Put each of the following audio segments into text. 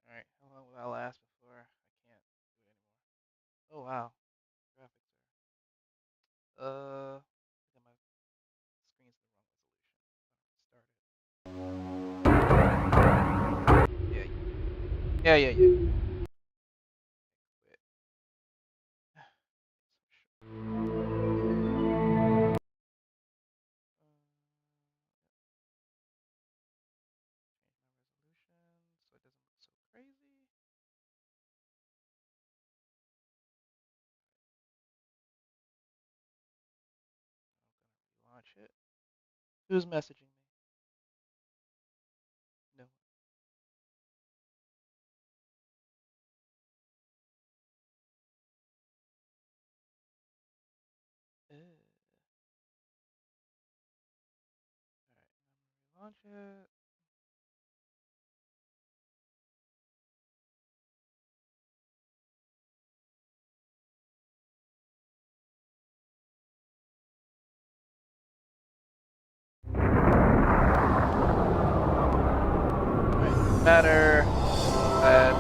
Alright, how long will that last before I can't do it anymore? Oh wow, graphics are. I think my screen's the wrong resolution. Start it. Yeah. Quit. Change my resolution so it doesn't look so crazy. I'm gonna relaunch it. Who's messaging me? No. Alright, I'm gonna relaunch it. Alright, better. Bad.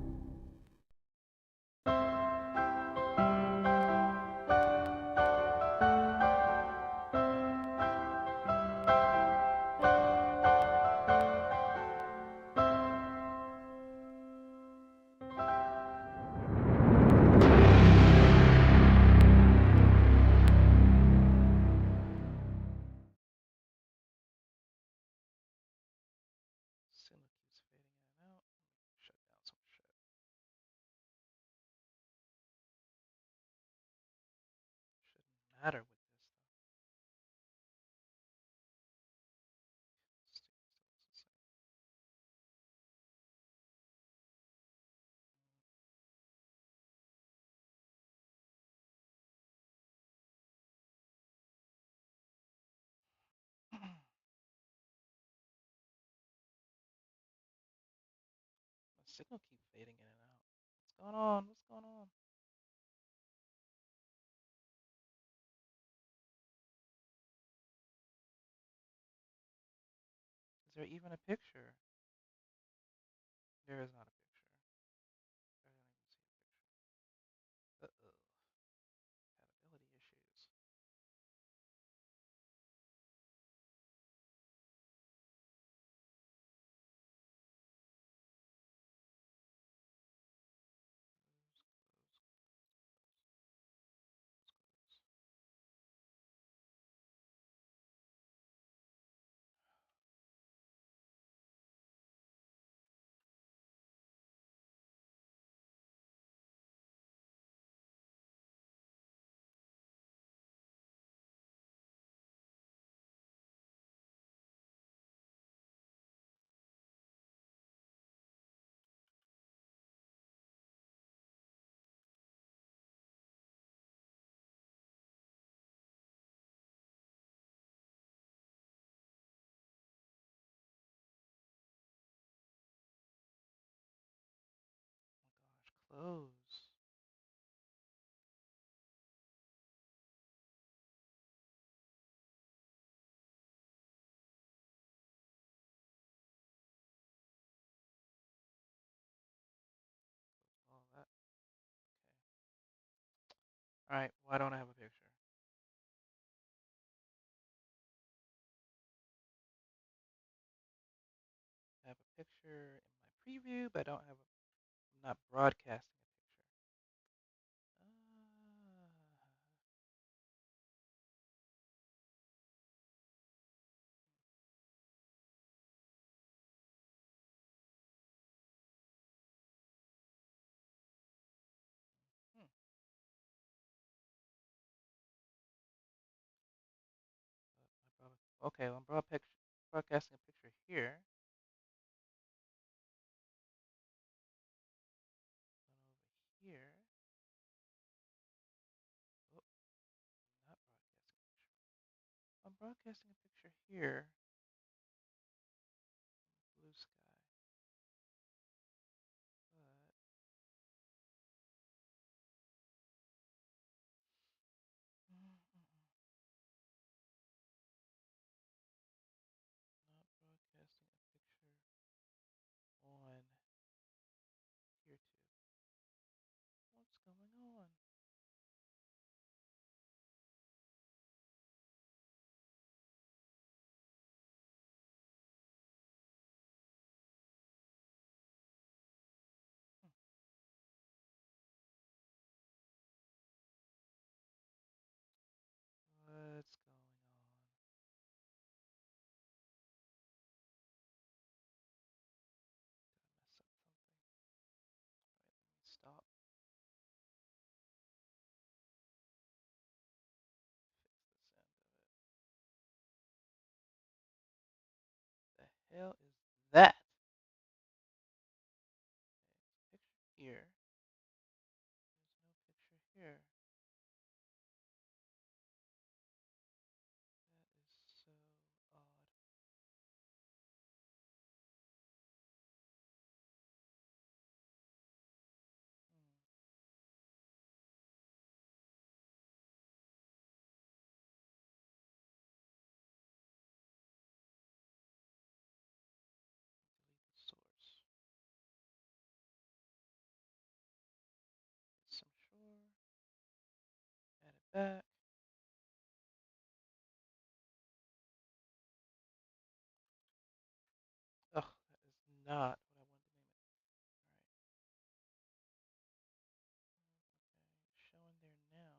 Signal keeps fading in and out. Shut down some shit. Shouldn't matter with this stuff. My signal keeps fading in and out. What's going on? What's going on? Is there even a picture? There is not a picture. I don't even see a picture. Uh-oh. Compatibility issues. Oh my gosh, close. All that. Okay. Alright, why don't I have a picture? I have a picture in my preview, but I don't have a, I'm not broadcasting a picture. Hmm. Okay, well, I'm broadcasting a picture here. One over here. Oh, not broadcasting a picture. I'm broadcasting a picture here. Blue sky. But hell is that? There's a picture here. There's no picture here. That is so odd. Hmm. Delete the source. Get some shore. Add it back. Oh, that is not what I wanted to name it. Alright. Okay. Showing there now.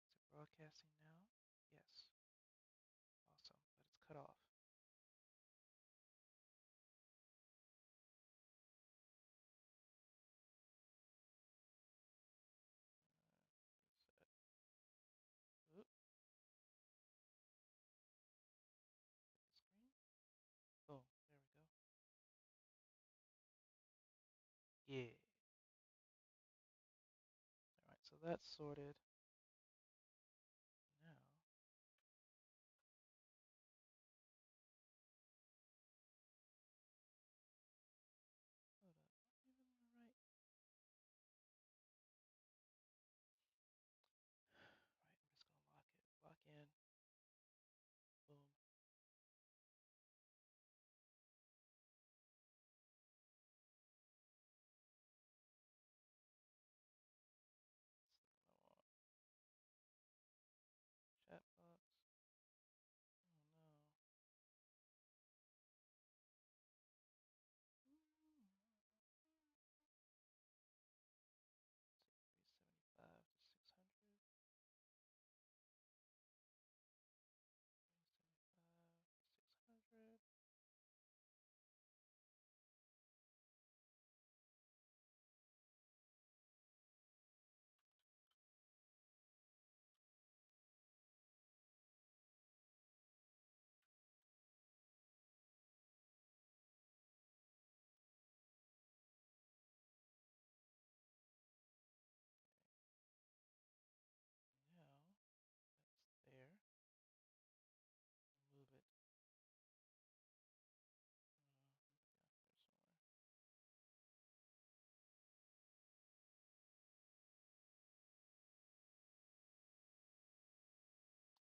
Is it broadcasting now? Yes. Awesome. But it's cut off. Reset. Oop. The screen. Boom. There we go. Yeah. Alright, so that's sorted. Now, hold up. I don't even want to write. Alright, I'm just gonna lock it. Lock in. Boom. That's the one I want. Chat box. Oh no. 375 to 600. 375 to 600. Now, that's there. Move it. Down here somewhere.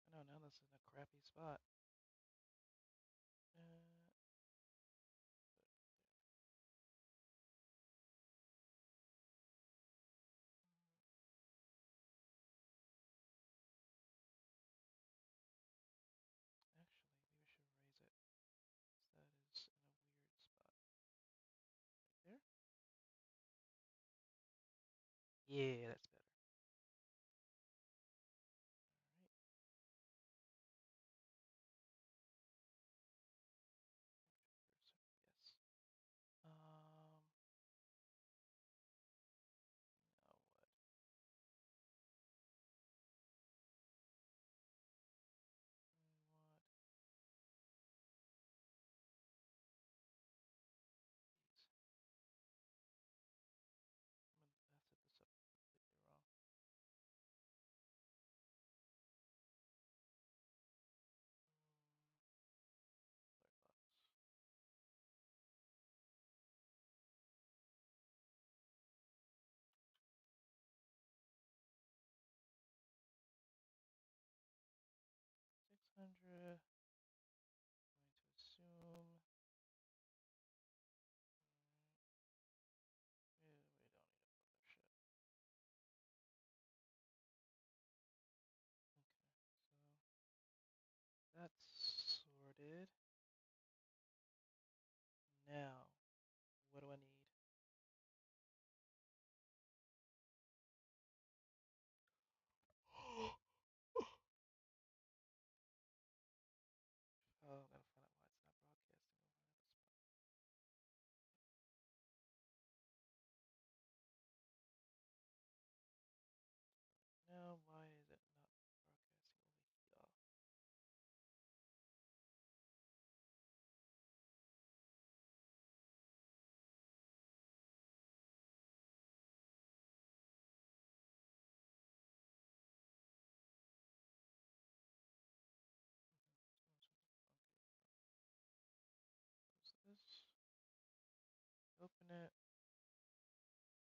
I know, now this is in a crappy spot. Uh, Actually, maybe we should raise it. That is in a weird spot. Right there? Yeah, that's better. Alright. Yes. Um, now what? I want these. I set this up completely wrong. Firefox. 600. Going to assume. We don't need to put that shit. Okay, so that's sorted. Now, what do I need? Oh, gotta find out why it's not broadcasting over another spot. Now, why is it not broadcasting over here? internet. Here's a picture.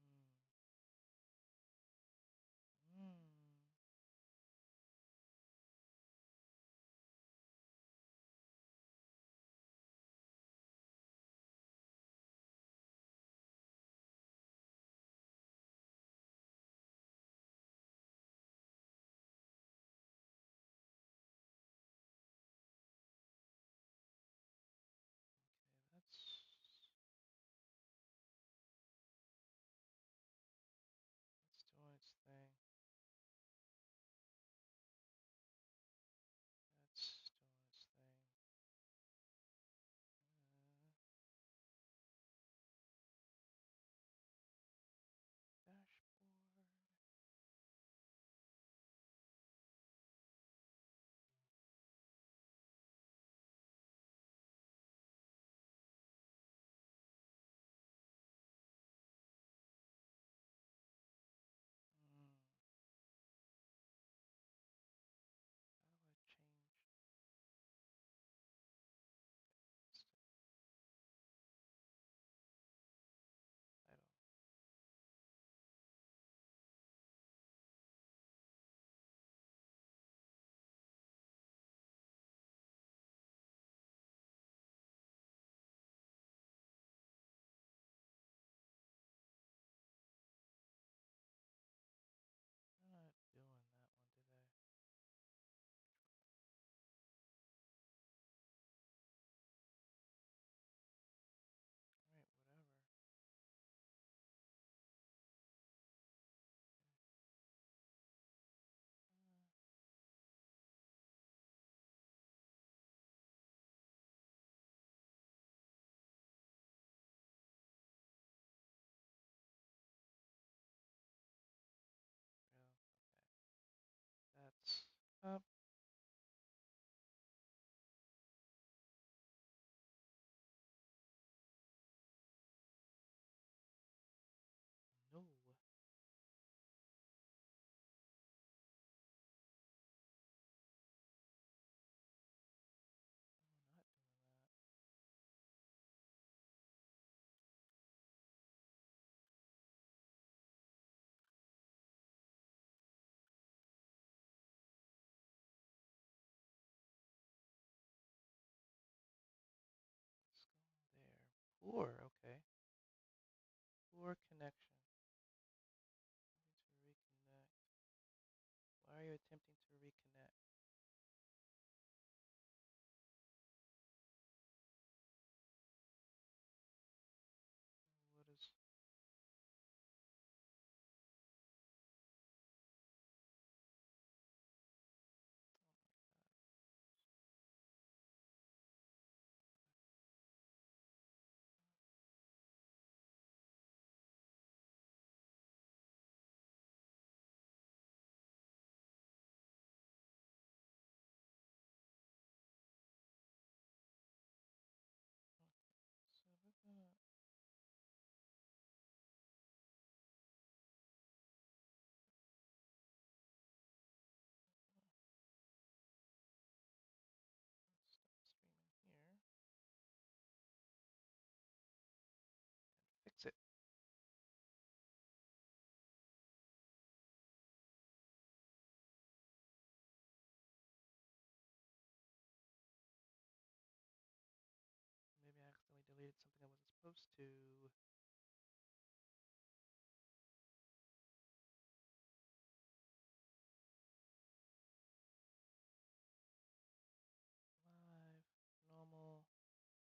Hmm. Hmm. Okay, that's doing its thing. That's doing its thing. Uh, Dashboard. Hmm. How do I change? Title. They're not doing that one today. Alright, whatever. Uh, Real. Okay. That's up. No. We're not doing that. Let's go there. Poor. Okay. Poor connection. Attempting to reconnect. Why are you attempting to reconnect? What is... Oh my god. Okay. So we're gonna... Stop streaming here and fix it. Maybe I accidentally deleted something I wasn't supposed to. Live, normal, title.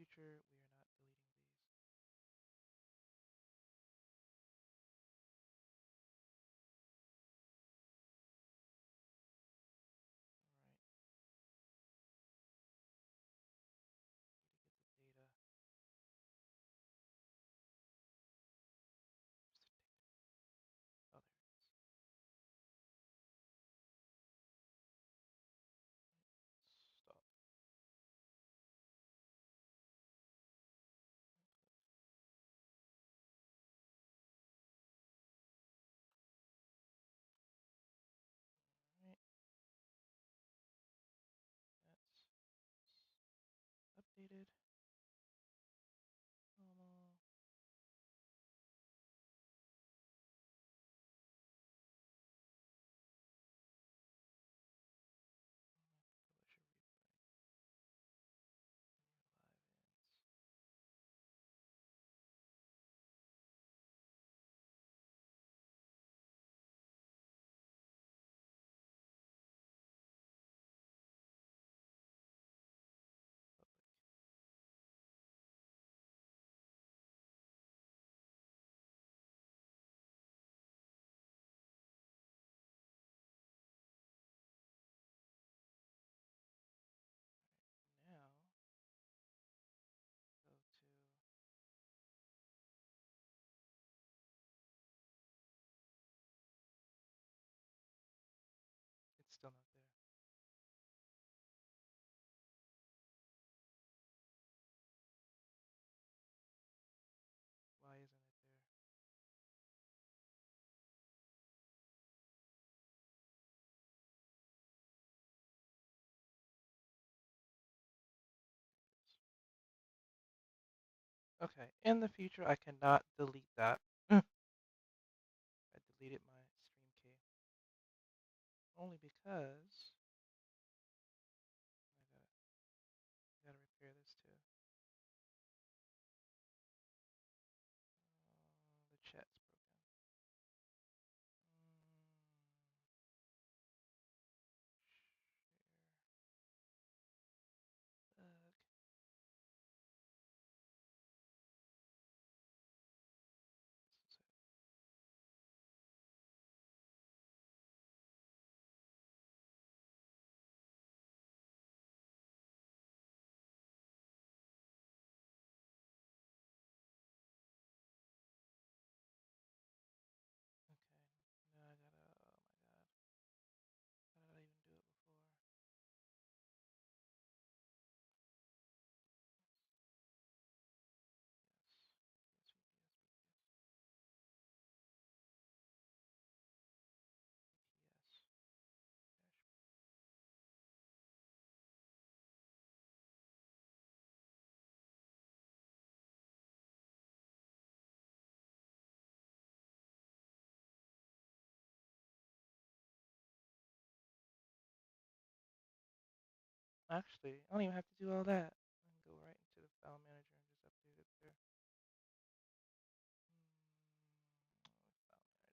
future, we are not deleting these. All right. Need to get the data. Where's the data? Oh, there it is. Wait, stop. All right. That's updated. Normal. Publisher replay. New live ins. Public. All right. Now go to. It's still not there. Why isn't it there? Okay, in the future, I cannot delete that. I deleted my stream key only because I gotta repair this too. The chat's broken. Share bug. This is it. Okay, now I gotta. Oh my god, how did I even do it before? Yes, VPS, VPS, VPS, dash. Actually, I don't even have to do all that. I can go right into the file manager and just update it there. File manager.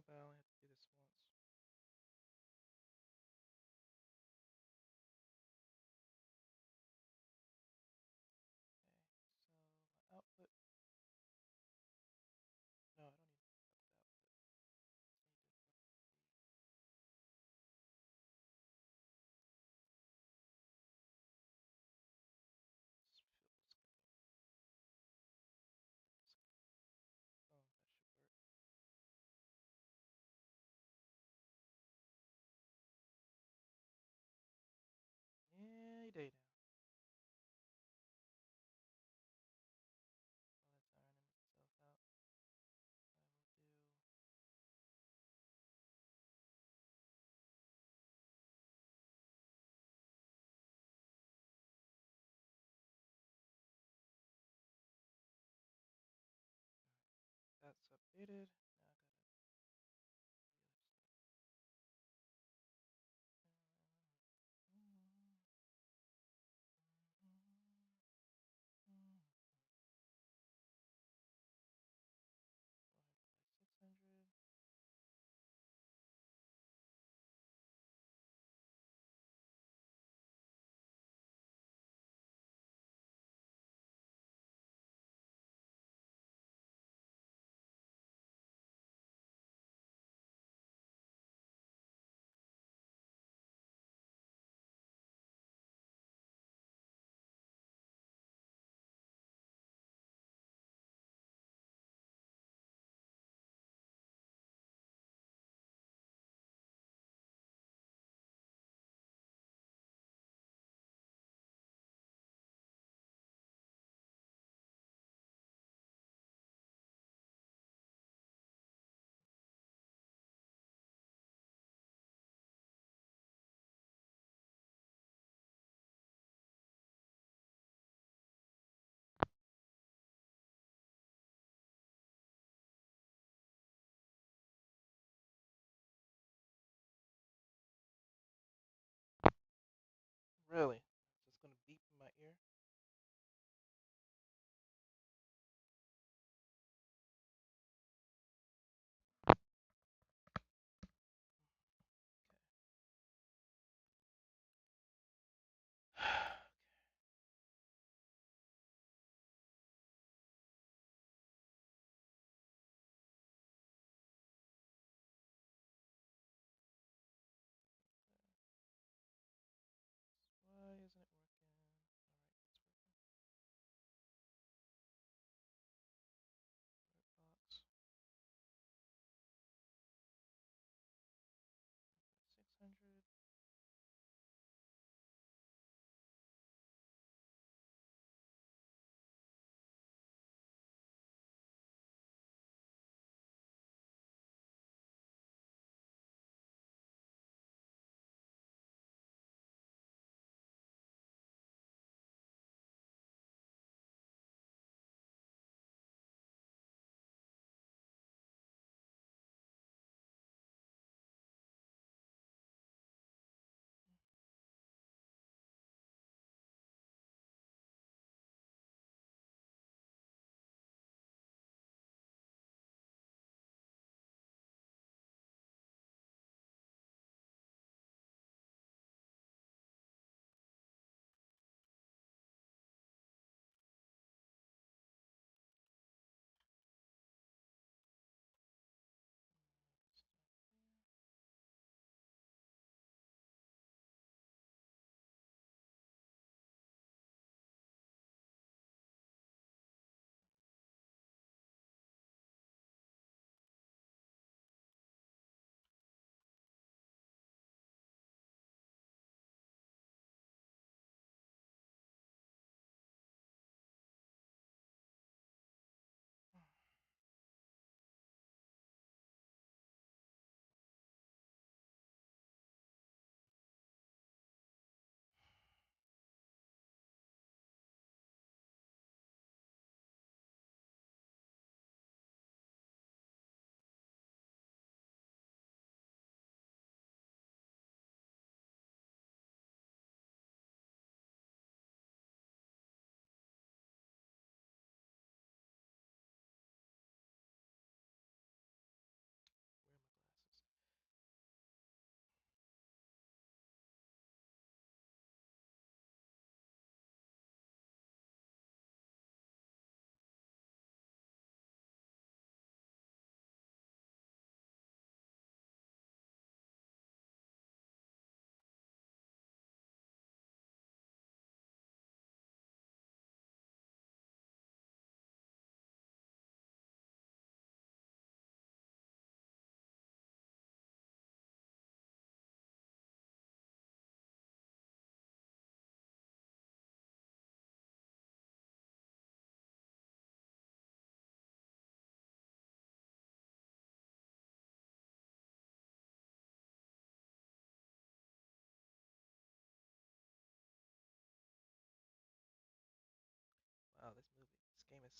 but I only have to do this once. Okay, so my output. No, I don't need to fuck with output. Just need to fuck with the. Just fill this guy in. This guy. Oh, that should work. Any day now. While that's ironing itself out, I will do. That's updated. Now I gotta do the other stuff. Go ahead and buy 600. Really? It's just gonna beep in my ear? Okay. Why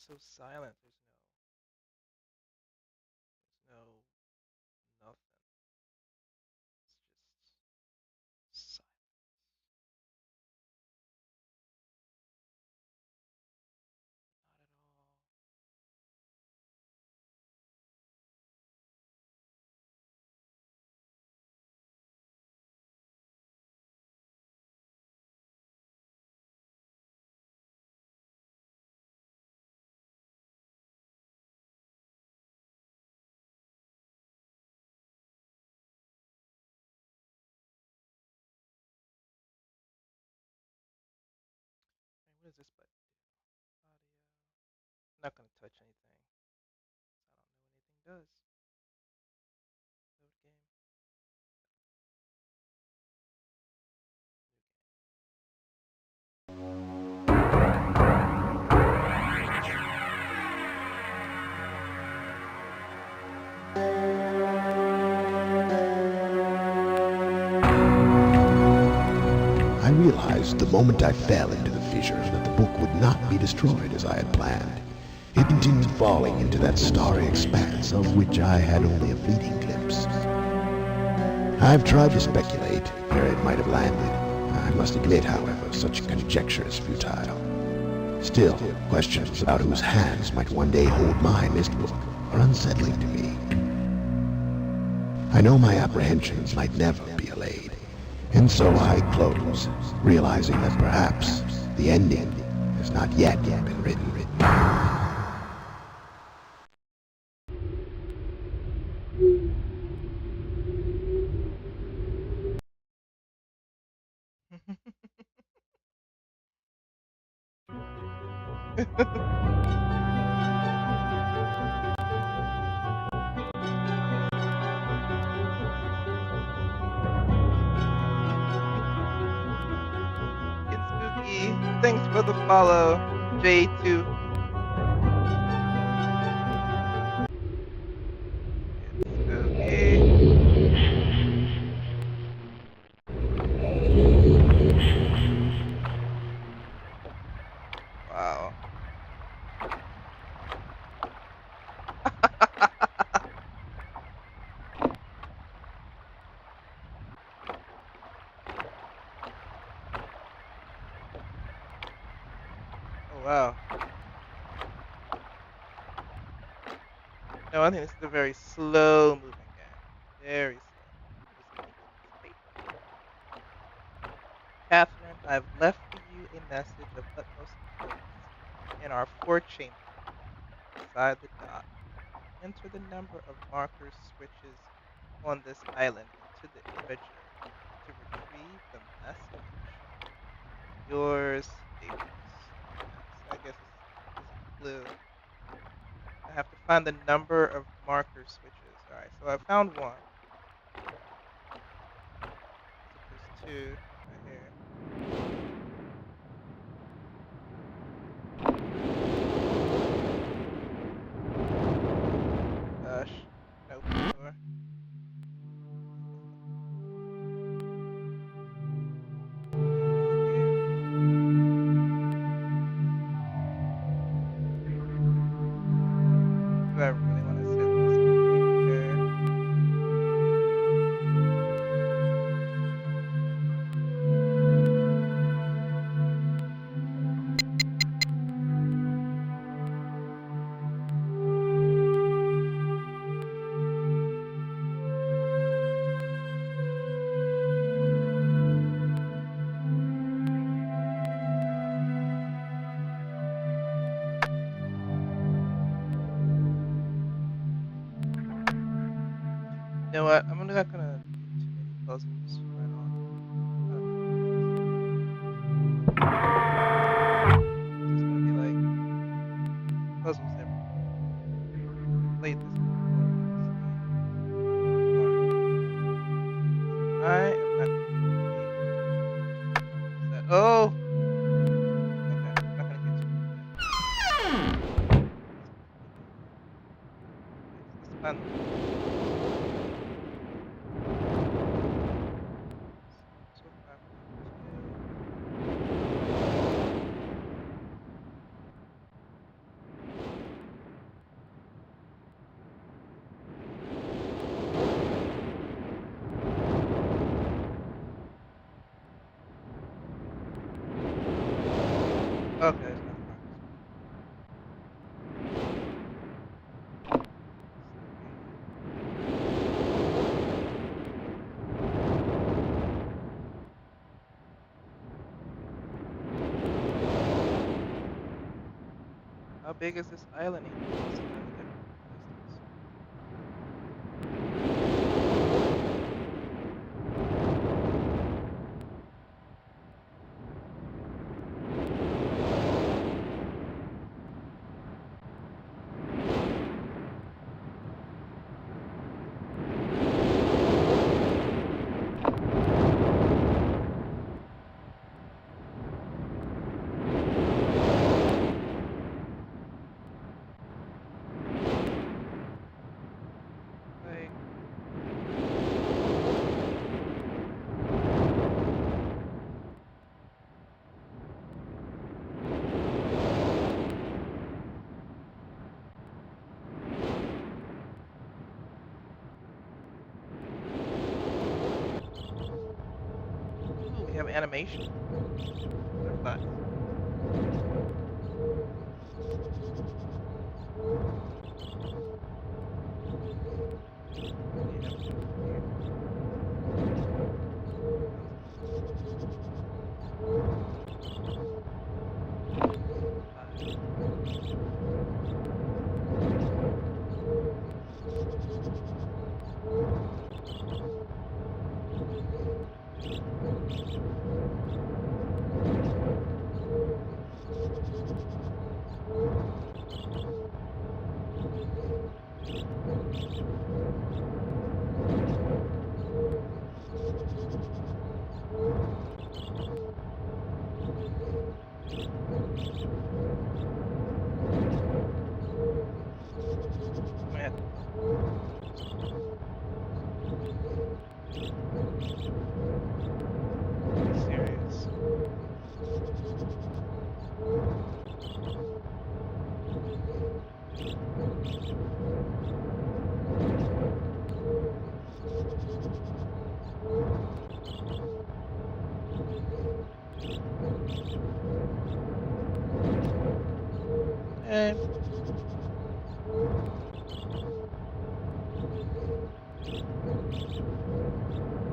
so silent. There's nothing. It's just silent. Not at all. Hey, what does this button do? Audio. I'm not gonna touch anything. 'Cause I don't know what anything does. Load game. I realized the moment I fell into the fissure that the book would not be destroyed as I had planned. It continued falling into that starry expanse of which I had only a fleeting glimpse. I've tried to speculate where it might have landed. I must admit, however, such conjecture is futile. Still, questions about whose hands might one day hold my Myst book are unsettling to me. I know my apprehensions might never be allayed, and so I close, realizing that perhaps the ending has not yet been written. Getting spooky. Thanks for the follow, J2. Getting spooky. Wow. Oh wow. No, I think this is a very slow moving game. Very slow. Ooh, there's ink on this paper. Catherine, I've left for you a message of utmost importance. In our forechamber, beside the dock, enter the number of marker switches on this island into the imager to retrieve the message. Yours, Davis. Okay, so I guess this is a clue. I have to find the number of marker switches. Alright, so I found one. Looks like there's two right here. Gosh, can I open the door? Do I really want to sit in this creepy chair? You know what? I'm not gonna do too many puzzles right off. I don't know. It's just gonna be like puzzles everywhere. We played this before, obviously. I am not gonna get too deep. What was that? Oh! Okay, I'm not gonna get too deep then. Let's find the so 5.2. big is this island even? This island got beautiful vistas. Like, ooh, we have animation. Butterflies. We have beautiful hair. Sounds good. Bye. I might have to go. Are you serious? Eh. Oh no,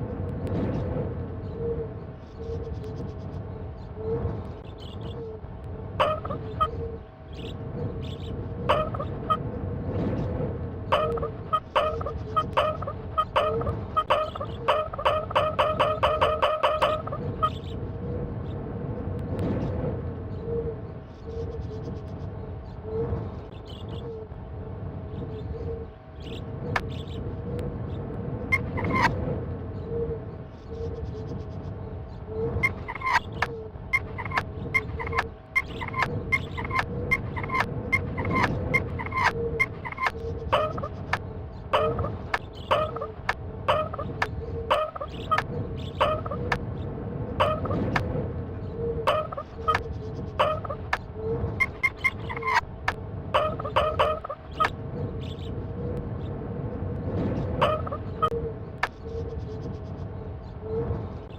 there's more.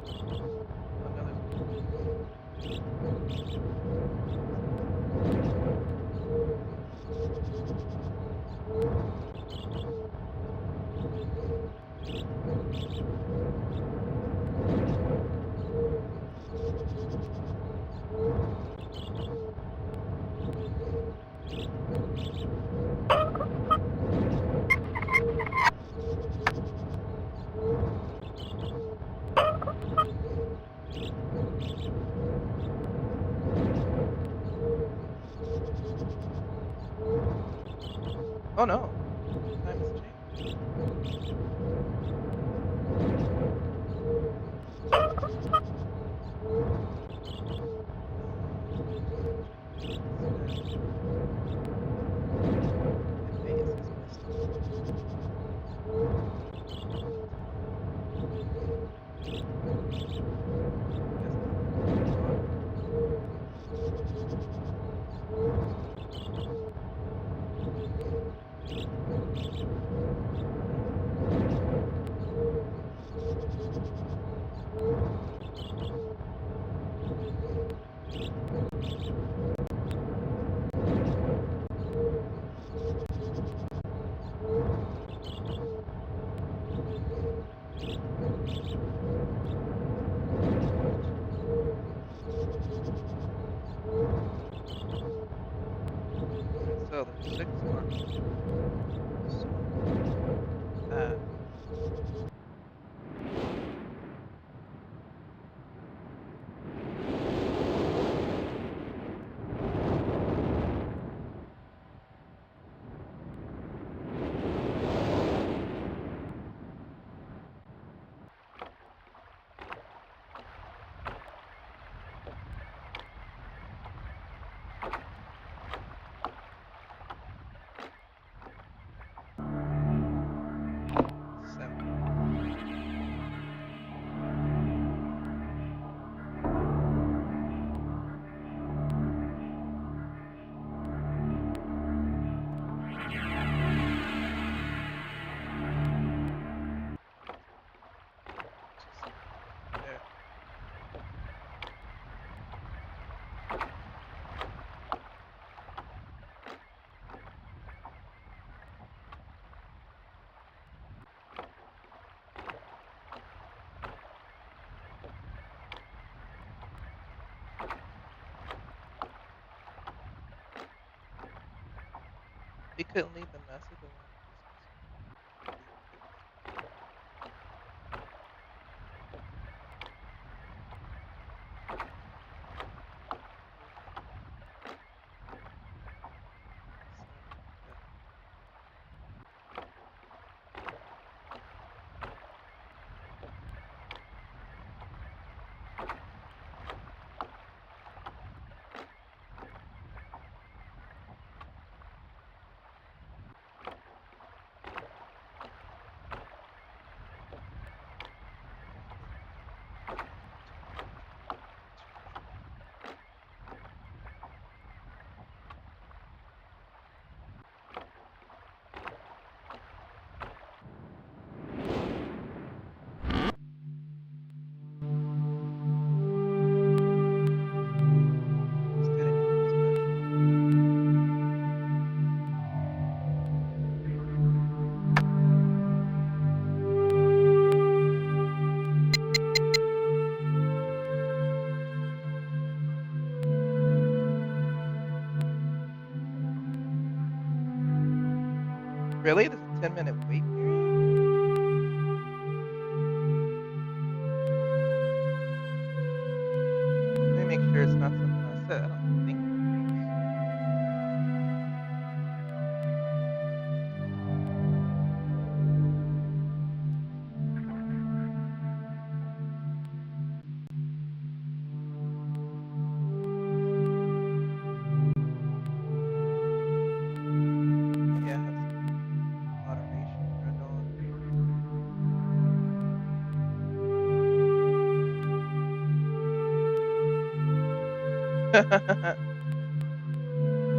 What's that? Oh no, time has changed. Time changes. Instead, advances Myst a little bit. Bullet time. I guess it's a little longer. Hmm. 6 markers. So that 7. Just some things right there. We couldn't leave the message along with this message. Delete the difference between push inside the dot. Don't hit me. I am too much. Too much. Just did anything special. Really? There's a 10-minute wait period? Let me make sure it's not something I said. I don't think it is. Maybe I have some moderation turned on.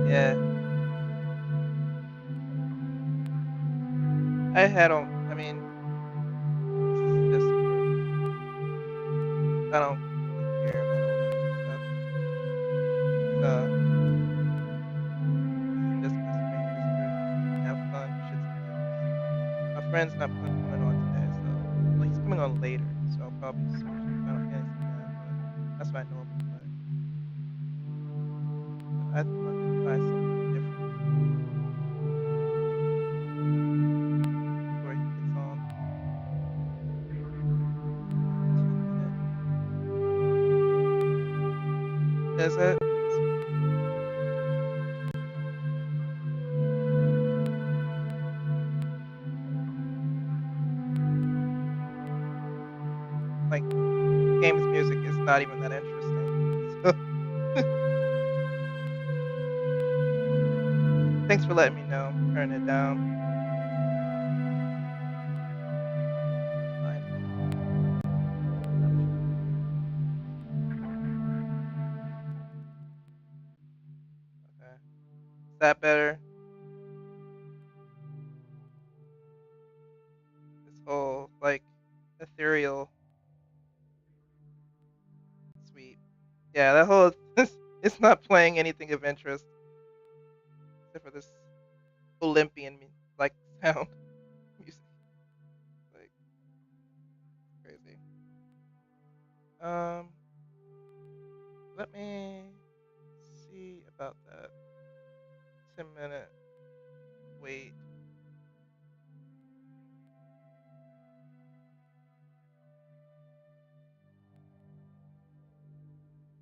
Yeah, I had on. I mean, this is Discord. I don't really care about all that other stuff. Uh, this is just my stream Discord. We can have fun, shits and giggles. My friend's not coming on today, so well, he's coming on later, so I'll probably switch to Final Fantasy then. But that's what I normally play. But I wanted to try something different before he gets on. 10 minute. Is it? Let's see. Like games music is not even that interesting. So thanks for letting me know. Turn it down. Find option here. Okay. Is that better? This whole like ethereal sweet. Yeah, that whole it's not playing anything of interest except for this Olympian like sound music. Like crazy. Um, let me see about that 10 minute. Wait,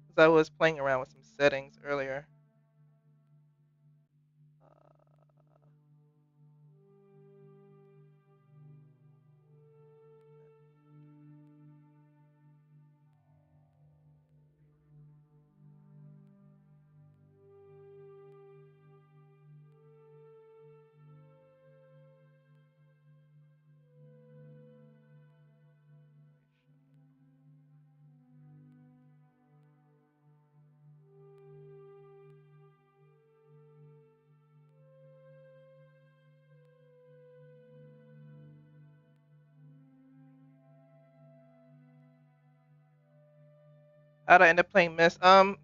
because I was playing around with some settings earlier. How'd I end up playing Myst? I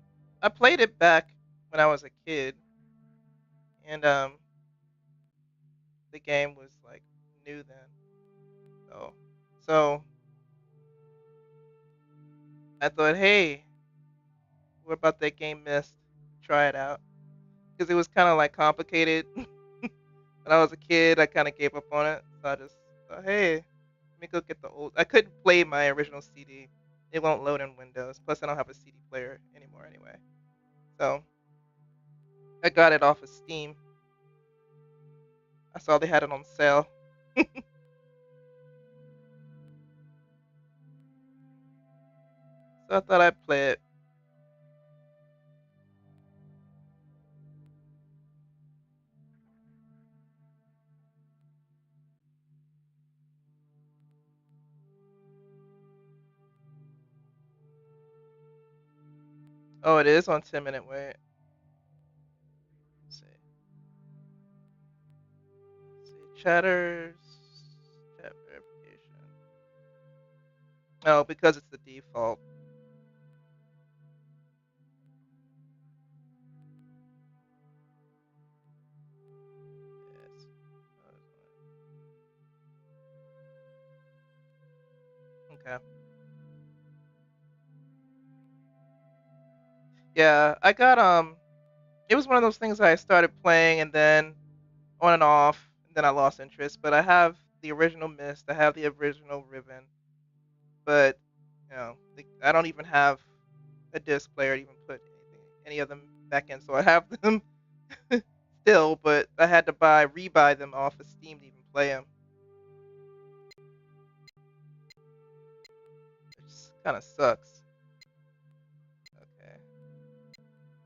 played it back when I was a kid, and the game was like new then. So I thought, hey, what about that game Myst? Try it out, because it was kind of like complicated. When I was a kid, I kind of gave up on it, so I just thought, hey, let me go get the old. I couldn't play my original CD. It won't load in Windows. Plus, I don't have a CD player anymore anyway. So I got it off of Steam. I saw they had it on sale. So I thought I'd play it. Oh, it is on 10-minute wait. Let's see. Let's see. Chatters. Chat verification. Oh, because it's the default. Yes. Okay. Yeah, I got it was one of those things I started playing and then on and off, and then I lost interest. But I have the original Mist, I have the original Riven, but I don't even have a disc player to even put any of them back in. So I have them still, but I had to rebuy them off of Steam to even play them, which kind of sucks. Okay.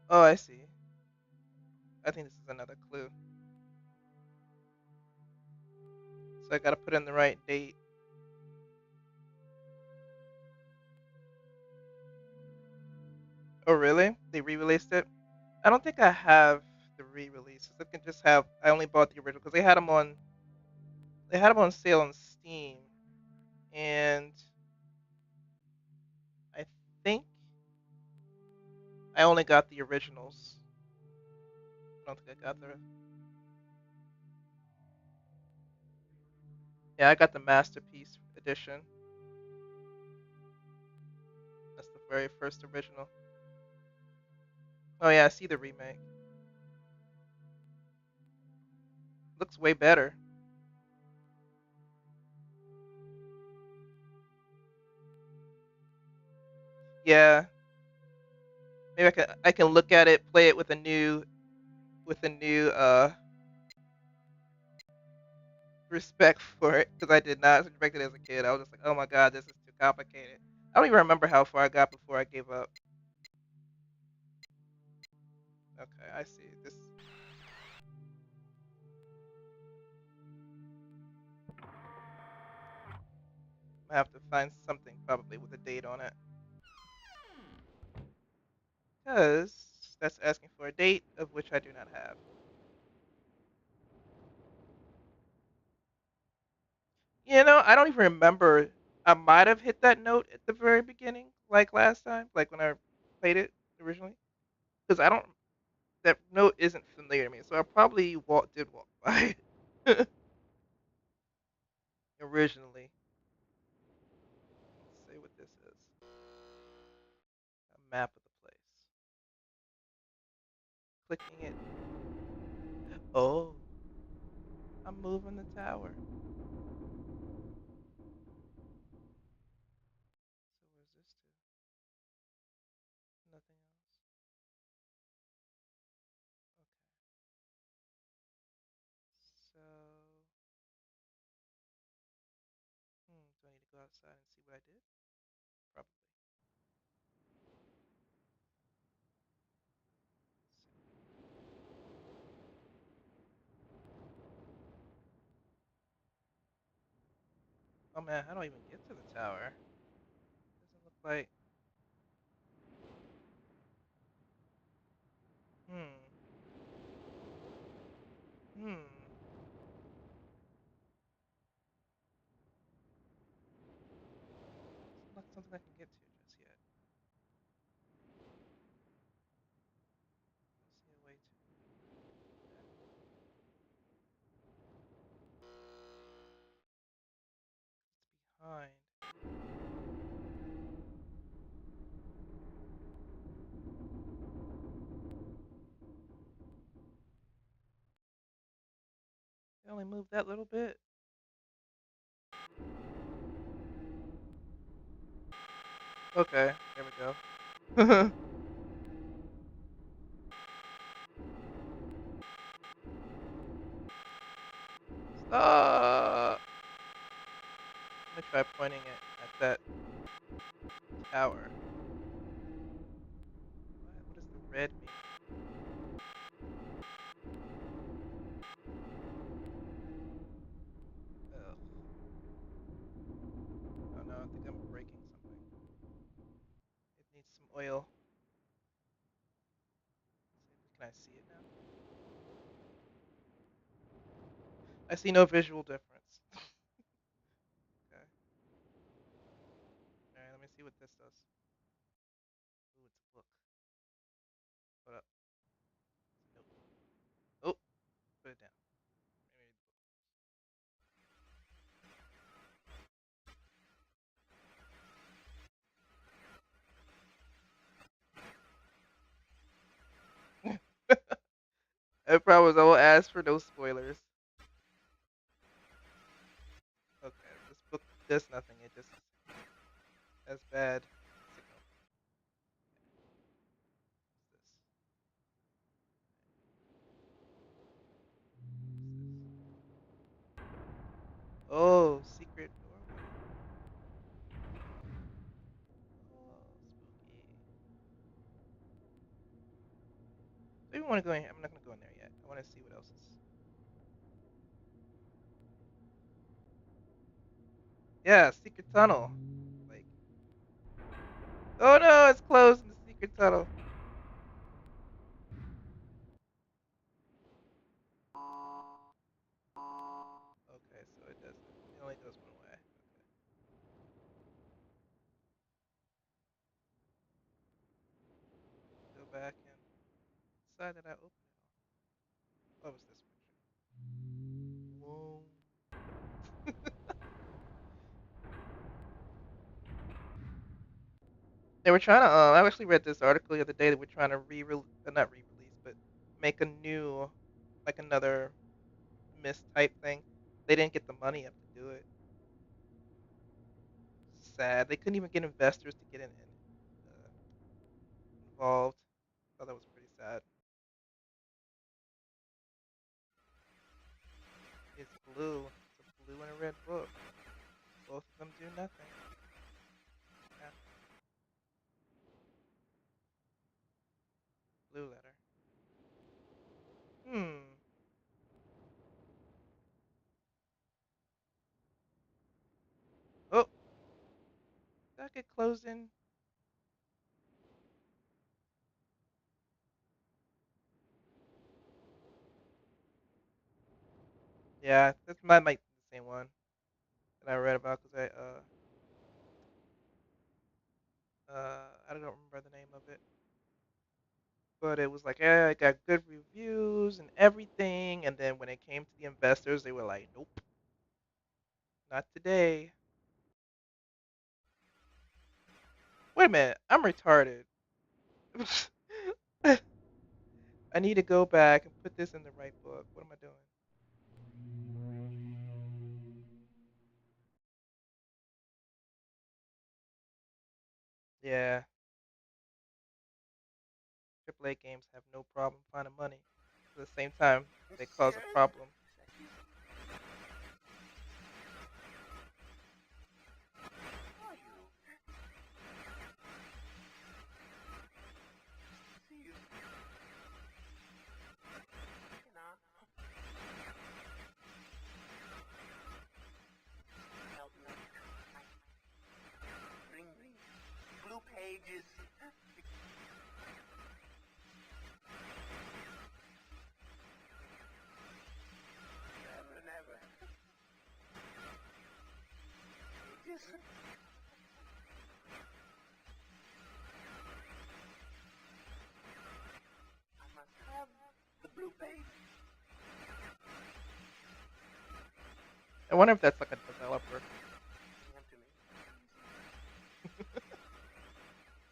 Oh, I see. I think this is another clue. So I gotta put in the right date. Oh, really? They re-released it? I don't think I have the re-releases. I can just have. I only bought the original because they had them on. They had them on sale on Steam, and I think I only got the originals. I don't think I got the. Yeah, I got the Masterpiece edition. That's the very first original. Oh yeah, I see the remake. Looks way better. Yeah, maybe I can look at it, play it with a new respect for it because I did not respect it as a kid. I was just like, oh my god, this is too complicated. I don't even remember how far I got before I gave up. Okay, I see. This I have to find something probably with a date on it because that's asking for a date of which I do not have. I don't even remember. I might have hit that note at the very beginning, like last time, like when I played it originally, because I don't. That note isn't familiar to me, so I probably did walk by it originally. Let's see what this is. A map of the place. Clicking it. Oh. I'm moving the tower. So where's this to? Nothing else. Okay. So, do I need to go outside and see what I did? Probably. Oh man, how do I even get to the tower? Doesn't look like. Hmm. Hmm. Doesn't look something I can get to just yet. I don't see a way to. Okay. It's behind. They only moved that little bit. Okay. There we go. Stop. I'm gonna try pointing it at that tower. What? What does the red mean? Ugh. Oh no, I think I'm breaking something. It needs some oil. Can I see it now? I see no visual difference. Okay. All right. Let me see what this does. Ooh, it's a book. Hold up. Nope. Oh, put it down. Maybe I promise I will ask for no spoilers. Okay, this book does nothing. It just has bad signal. What's this? Oh, secret doorway. Oh, spooky. So even want to go in here. I'm not gonna go in there yet. I want to see what else is. Yeah, secret tunnel. Like, oh no, it's closed in the secret tunnel. Okay, so it doesn't. It only goes one way. Okay. Go back and side that I opened it on. Oh, it's this picture. Whoa. They were trying to. I actually read this article the other day that we're trying to not re-release, but make a new, like another Myst type thing. They didn't get the money up to do it. Sad. They couldn't even get investors to get involved. I thought that was pretty sad. It's blue. It's a blue and a red book. Both of them do nothing. Yeah, blue letter. Hmm. Oh, did that get closed in? Yeah, that's might be the same one that I read about because I don't remember the name of it, but it was like, yeah, it got good reviews and everything, and then when it came to the investors, they were like, nope, not today. Wait a minute, I'm retarded. I need to go back and put this in the right book. What am I doing? Yeah, AAA games have no problem finding money. At the same time, they cause a problem. I wonder if that's like a developer,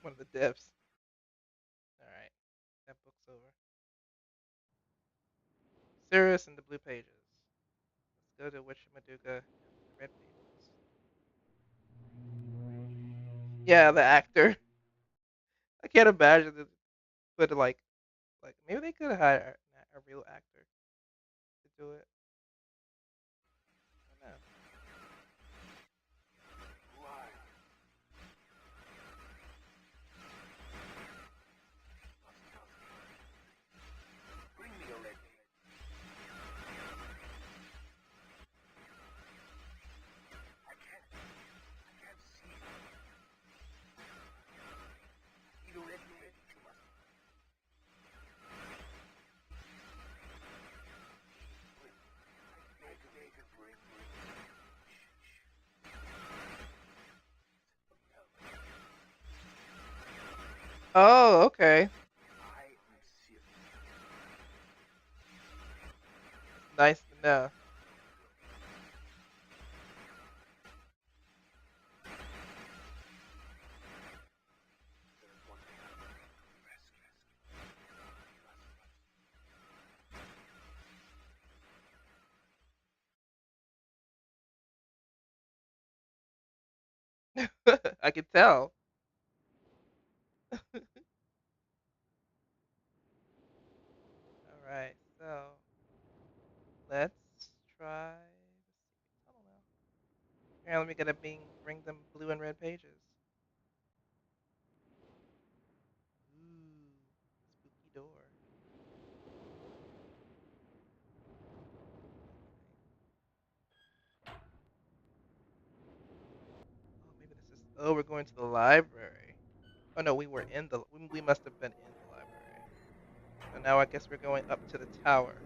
one of the devs. All right, that book's over. Cirrus and the Blue Pages. Let's go to Witchamaduga and the Red Pages. Yeah, the actor. I can't imagine it, but like maybe they could hire a real actor to do it. I don't know. Oh, okay. That's nice to know. I can tell. All right, so let's try. I don't know. Here, let me get a bring them blue and red pages. Ooh, spooky door. Oh, maybe this is. Oh, we're going to the library. Oh no, we were in the. We must have been in the library. So now I guess we're going up to the tower.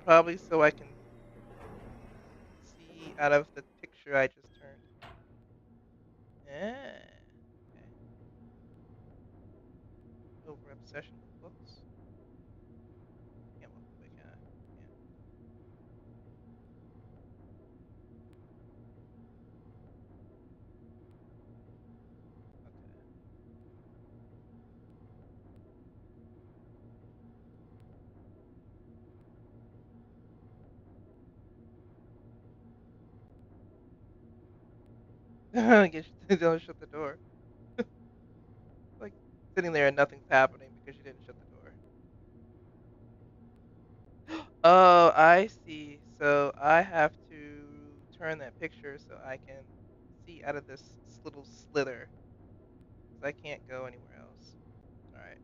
Probably so I can see out of the picture I just turned. Yeah. Okay. Over obsession with books. Can't walk away, can I? Can't. Okay. Guess you don't shut the door. Like sitting there and nothing's happening because you didn't shut the door. Oh, I see. So I have to turn that picture so I can see out of this little slither. 'Cause I can't go anywhere else. All right.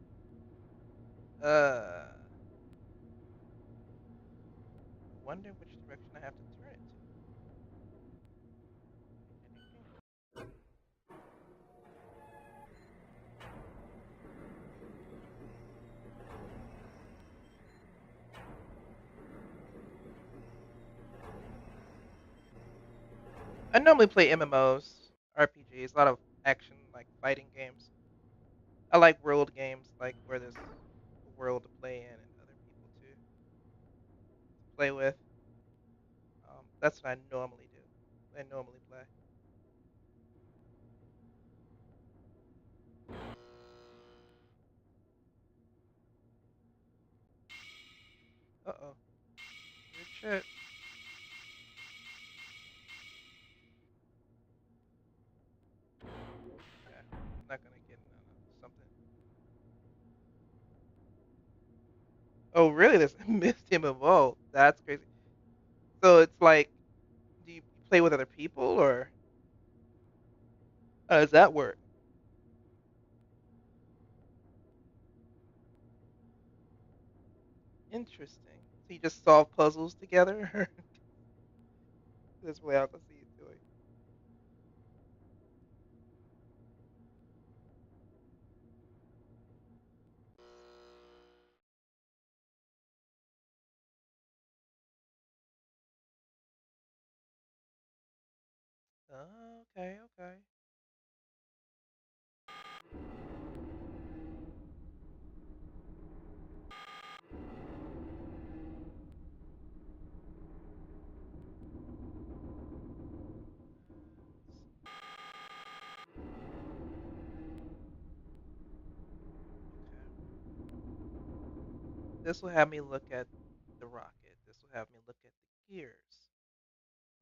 I wonder which direction I have to turn it to. Ding, ding, ding, ding. I normally play MMOs, RPGs, a lot of action like fighting games. I like world games like where there's a world to play in and other people to play with. That's what I normally do. I normally play. shit. Okay. I'm not gonna get something. Oh, really? This missed him evolve. That's crazy. So it's like, do you play with other people, or how does that work? Interesting. So you just solve puzzles together? That's the way I can see it doing. Oh, okay, okay. Okay. This will have me look at the rocket. This will have me look at the gears.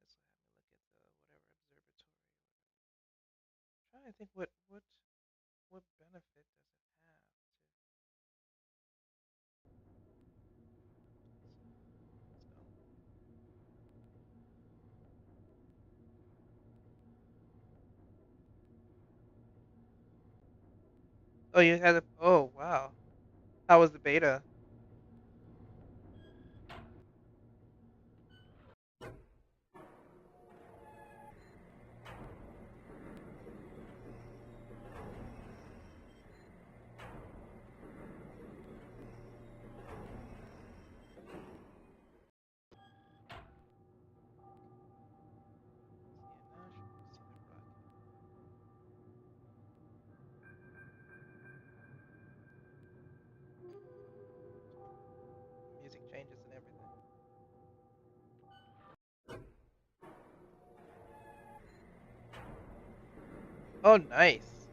This will have me look at the whatever observatory. I'm trying to think what benefit does it have to. Let's go. Oh, you had a. Oh, wow. How was the beta? Yeah, now should we see the rocket? Music changes and everything. Oh, nice.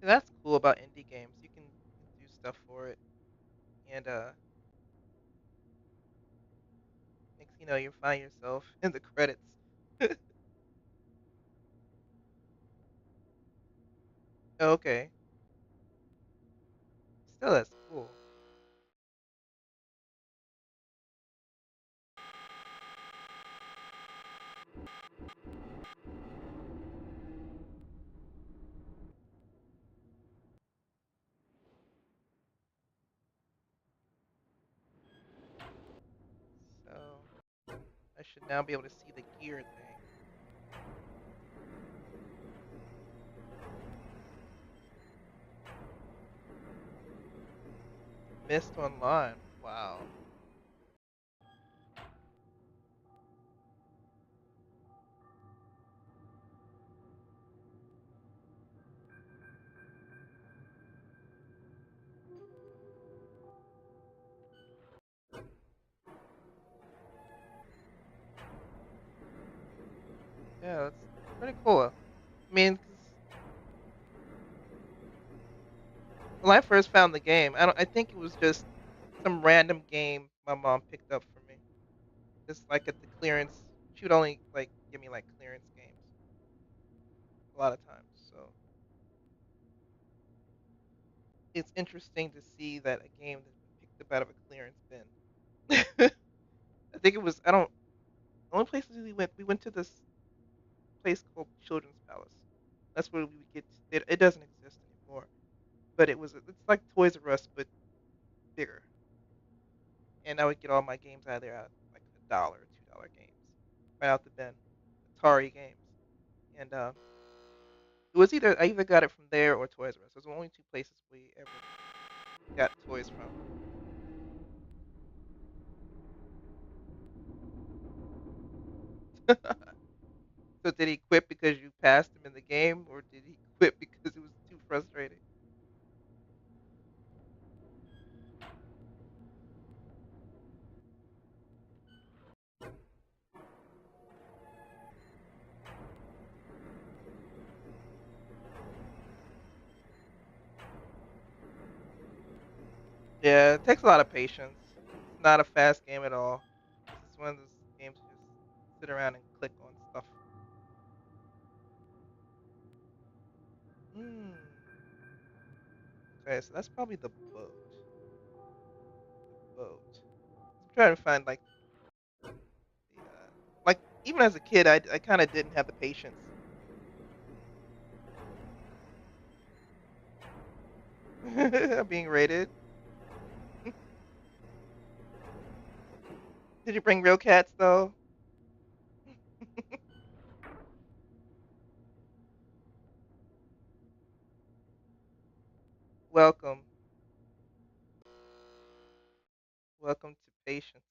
See, that's cool about indie games. You can do stuff for it, and next you know you find yourself in the credits. Okay, still that's cool. So I should now be able to see the gear thing. Myst Online. Wow. Yeah, that's pretty cool. I mean, 'cause when I first found the game, I think it was just some random game my mom picked up for me. Just like at the clearance, she would only like give me like clearance games a lot of times. So it's interesting to see that a game that's been picked up out of a clearance bin. I think it was I don't. The only places we went to this place called Children's Palace. That's where we would get. It doesn't exist anymore, but it's like Toys R Us but bigger. And I would get all my games out of there at like $1, $2 games right out the bin, Atari games. And it was either I either got it from there or Toys R Us. Those were the only two places we ever got toys from. So did he quit because you passed him in the game, or did he quit because it was too frustrating? Yeah, it takes a lot of patience. It's not a fast game at all. This is one of those games you just sit around and click on stuff. Hmm. Okay, so that's probably the boat. The boat. I'm trying to find the like even as a kid, I kind of didn't have the patience. I'm being rated. Did you bring real cats though? Welcome, welcome to patience.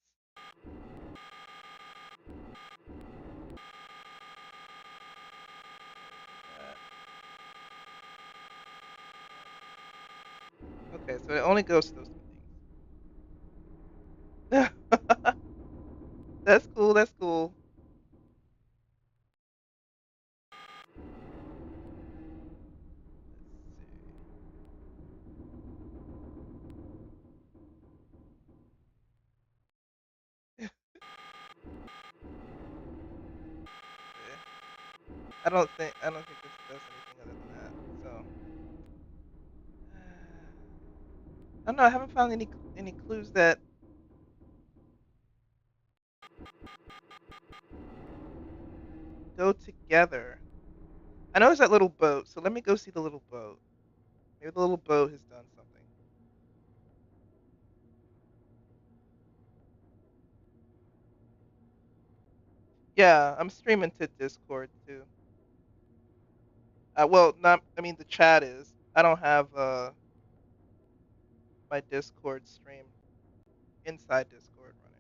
That. Okay, so it only goes to those two things. That's cool. That's cool. Let's see. I don't think this does anything other than that. So I don't know. I haven't found any clues that go together. I know it's that little boat, so let me go see the little boat. Maybe the little boat has done something. Yeah, I'm streaming to Discord too. Well, not. I mean, the chat is. I don't have my Discord stream inside Discord running.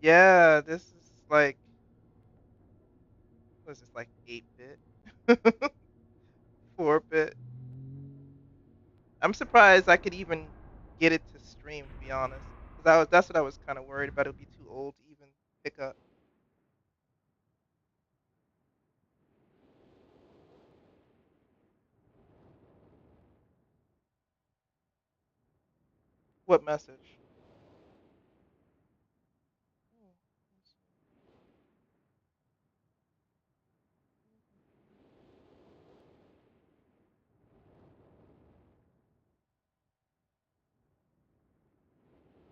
Yeah, this is like what is this like 8-bit, 4-bit? I'm surprised I could even get it to stream, to be honest, because that's what I was kind of worried about. It would be too old to even pick up. What message? Hmm, let's see.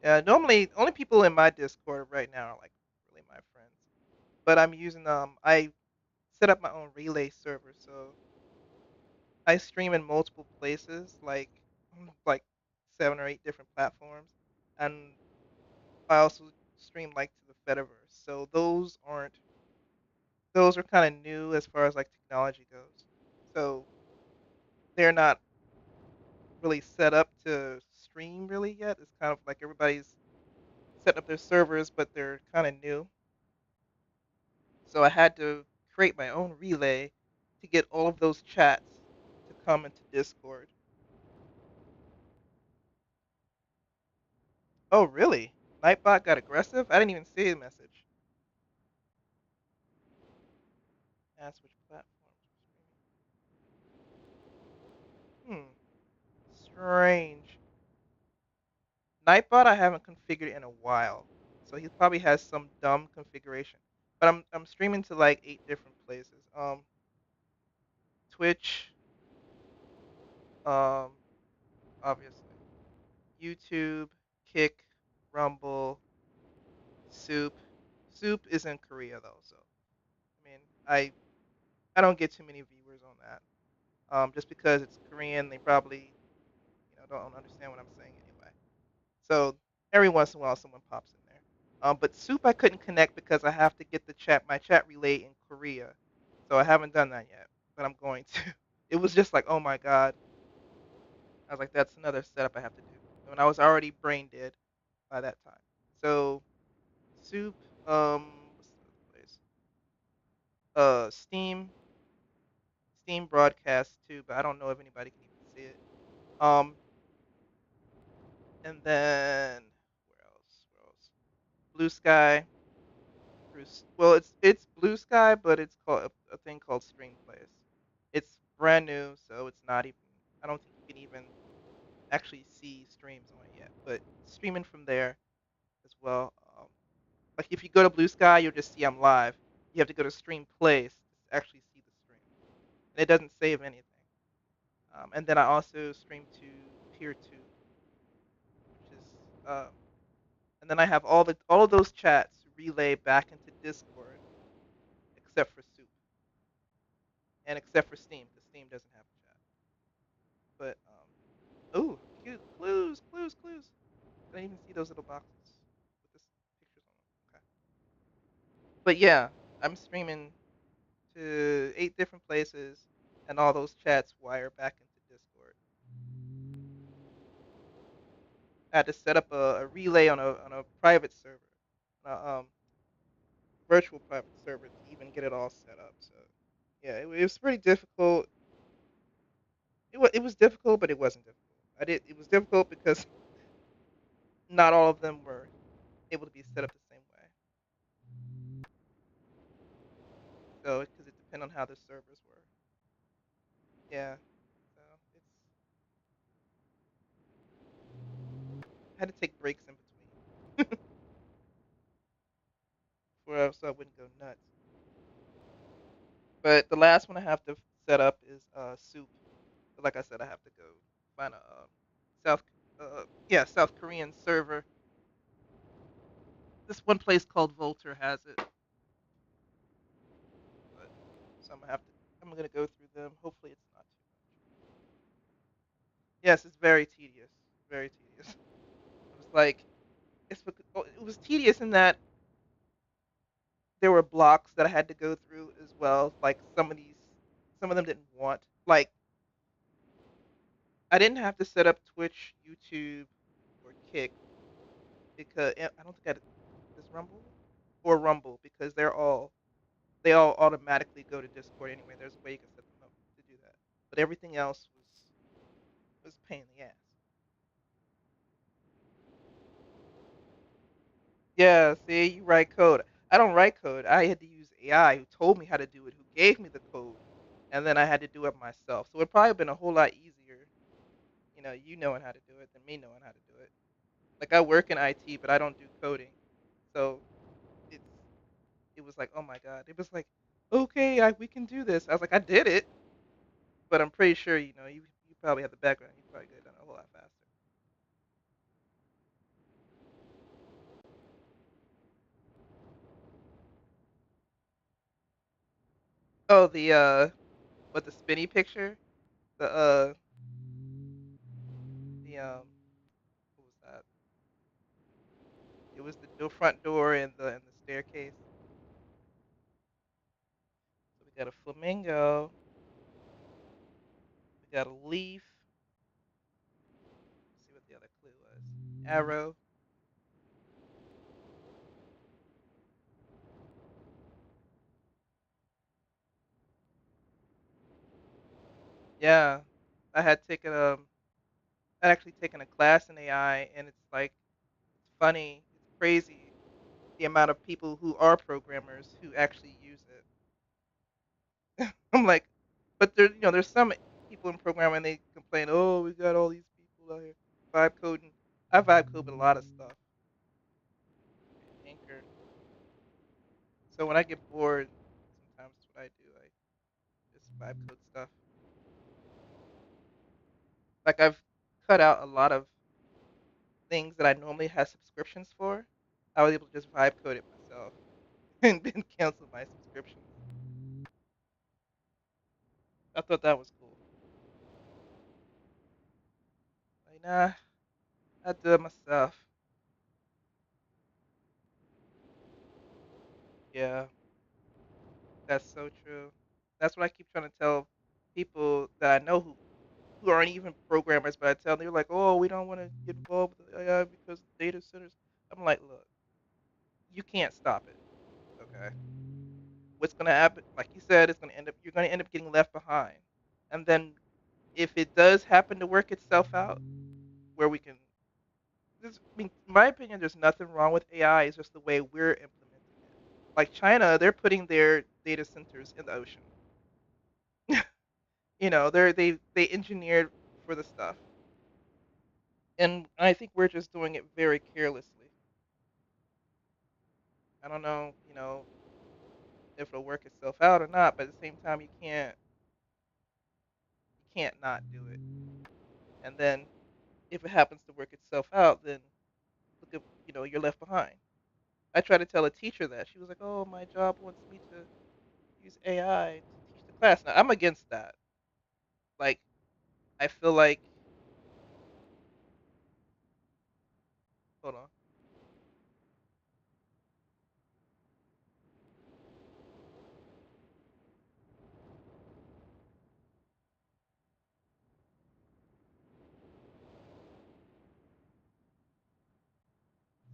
Yeah, normally only people in my Discord right now are like really my friends. But I'm using I set up my own relay server, so I stream in multiple places, like 7 or 8 different platforms, and I also stream like to the Fediverse. So those are kind of new as far as like technology goes. So they're not really set up to stream really yet. It's kind of like everybody's setting up their servers, but they're kind of new. So I had to create my own relay to get all of those chats to come into Discord. Oh, really? Nightbot got aggressive? I didn't even see a message. Ask which platforms we're streaming. Strange. Nightbot I haven't configured in a while, so he probably has some dumb configuration. But I'm streaming to like 8 different places. Twitch, um, obviously, YouTube, Kick, Rumble, Soup. Soup is in Korea though, so I mean, I don't get too many viewers on that. Just because it's Korean, they probably don't understand what I'm saying anyway. So every once in a while, someone pops in there. But Soup I couldn't connect because I have to get my chat relay in Korea, so I haven't done that yet, but I'm going to. It was just like, oh my god, I was like, that's another setup I have to do. And I was already brain dead by that time. So Soup, what's the other place? Steam broadcast too, but I don't know if anybody can even see it. Um, and then where else? Where else? Blue Sky. Well, it's Blue Sky, but it's called a thing called Stream Place. It's brand new, so it's not even. I don't think can even actually see streams on it yet. But streaming from there as well. Like if you go to Blue Sky, you'll just see I'm live. You have to go to Stream Place to actually see the stream, and it doesn't save anything. And then I also stream to Peer Two, which is and then I have all of those chats relay back into Discord, except for Soup and except for Steam, because Steam doesn't have a chat. But ooh, cute clues, clues, clues. I didn't even see those little boxes with this pictures on them. Okay, but yeah, I'm streaming to 8 different places, and all those chats wire back into Discord. I had to set up a relay on a private server, a virtual private server, to even get it all set up. So yeah, it was pretty difficult. It was difficult, but it wasn't difficult. It was difficult because not all of them were able to be set up the same way. So because it depended on how the servers were. Yeah. So it's I had to take breaks in between so I wouldn't go nuts. But the last one I have to set up is soup. But like I said, I have to go find a South South Korean server. This one place called Volter has it, but so I'm gonna go through them. Hopefully it's not too much. Yes, it's very tedious, very tedious. I was like, it was tedious in that there were blocks that I had to go through as well. Like some of them didn't want. Like I didn't have to set up Twitch, YouTube, or Kick because I don't think I does Rumble or Rumble because they all automatically go to Discord anyway. There's a way you can set them up to do that, but everything else was a pain in the ass. Yeah, see, you write code. I don't write code. I had to use AI who told me how to do it, who gave me the code, and then I had to do it myself. So it probably been a whole lot easier, you knowing how to do it than me knowing how to do it. Like I work in IT, but I don't do coding, so it's it was like, oh my god, it was like, okay, we can do this. I was like, I did it, but I'm pretty sure you probably have the background. You probably could have done it a whole lot faster. Oh, the spinny picture, the the what was that? It was the front door and the staircase. So we got a flamingo, we got a leaf. Let's see what the other clue was. Arrow. Yeah, I had taken I actually taken a class in AI, and it's like it's funny, it's crazy the amount of people who are programmers who actually use it. I'm like, but there's some people in programming they complain, oh, we got all these people out here vibe coding. I vibe code with a lot of stuff. Okay, Anchor. So when I get bored, sometimes that's what I do. I just vibe code stuff. Like I've cut out a lot of things that I normally have subscriptions for. I was able to just vibe code it myself and then cancel my subscriptions. I thought that was cool. Like, nah, I do it myself. Yeah, that's so true. That's what I keep trying to tell people that I know who aren't even programmers, but I tell them they're like, oh, we don't want to get involved with AI because of data centers. I'm like, look, you can't stop it. Okay, what's gonna happen? Like you said, you're gonna end up getting left behind, and then if it does happen to work itself out, where we can, I mean, in my opinion, there's nothing wrong with AI. It's just the way we're implementing it. Like China, they're putting their data centers in the ocean. They engineered for the stuff. And I think we're just doing it very carelessly. I don't know, if it'll work itself out or not, but at the same time, you can't not do it. And then if it happens to work itself out, then look at, you're left behind. I tried to tell a teacher that. She was like, "Oh, my job wants me to use AI to teach the class." Now, I'm against that. Like, I feel like, hold on.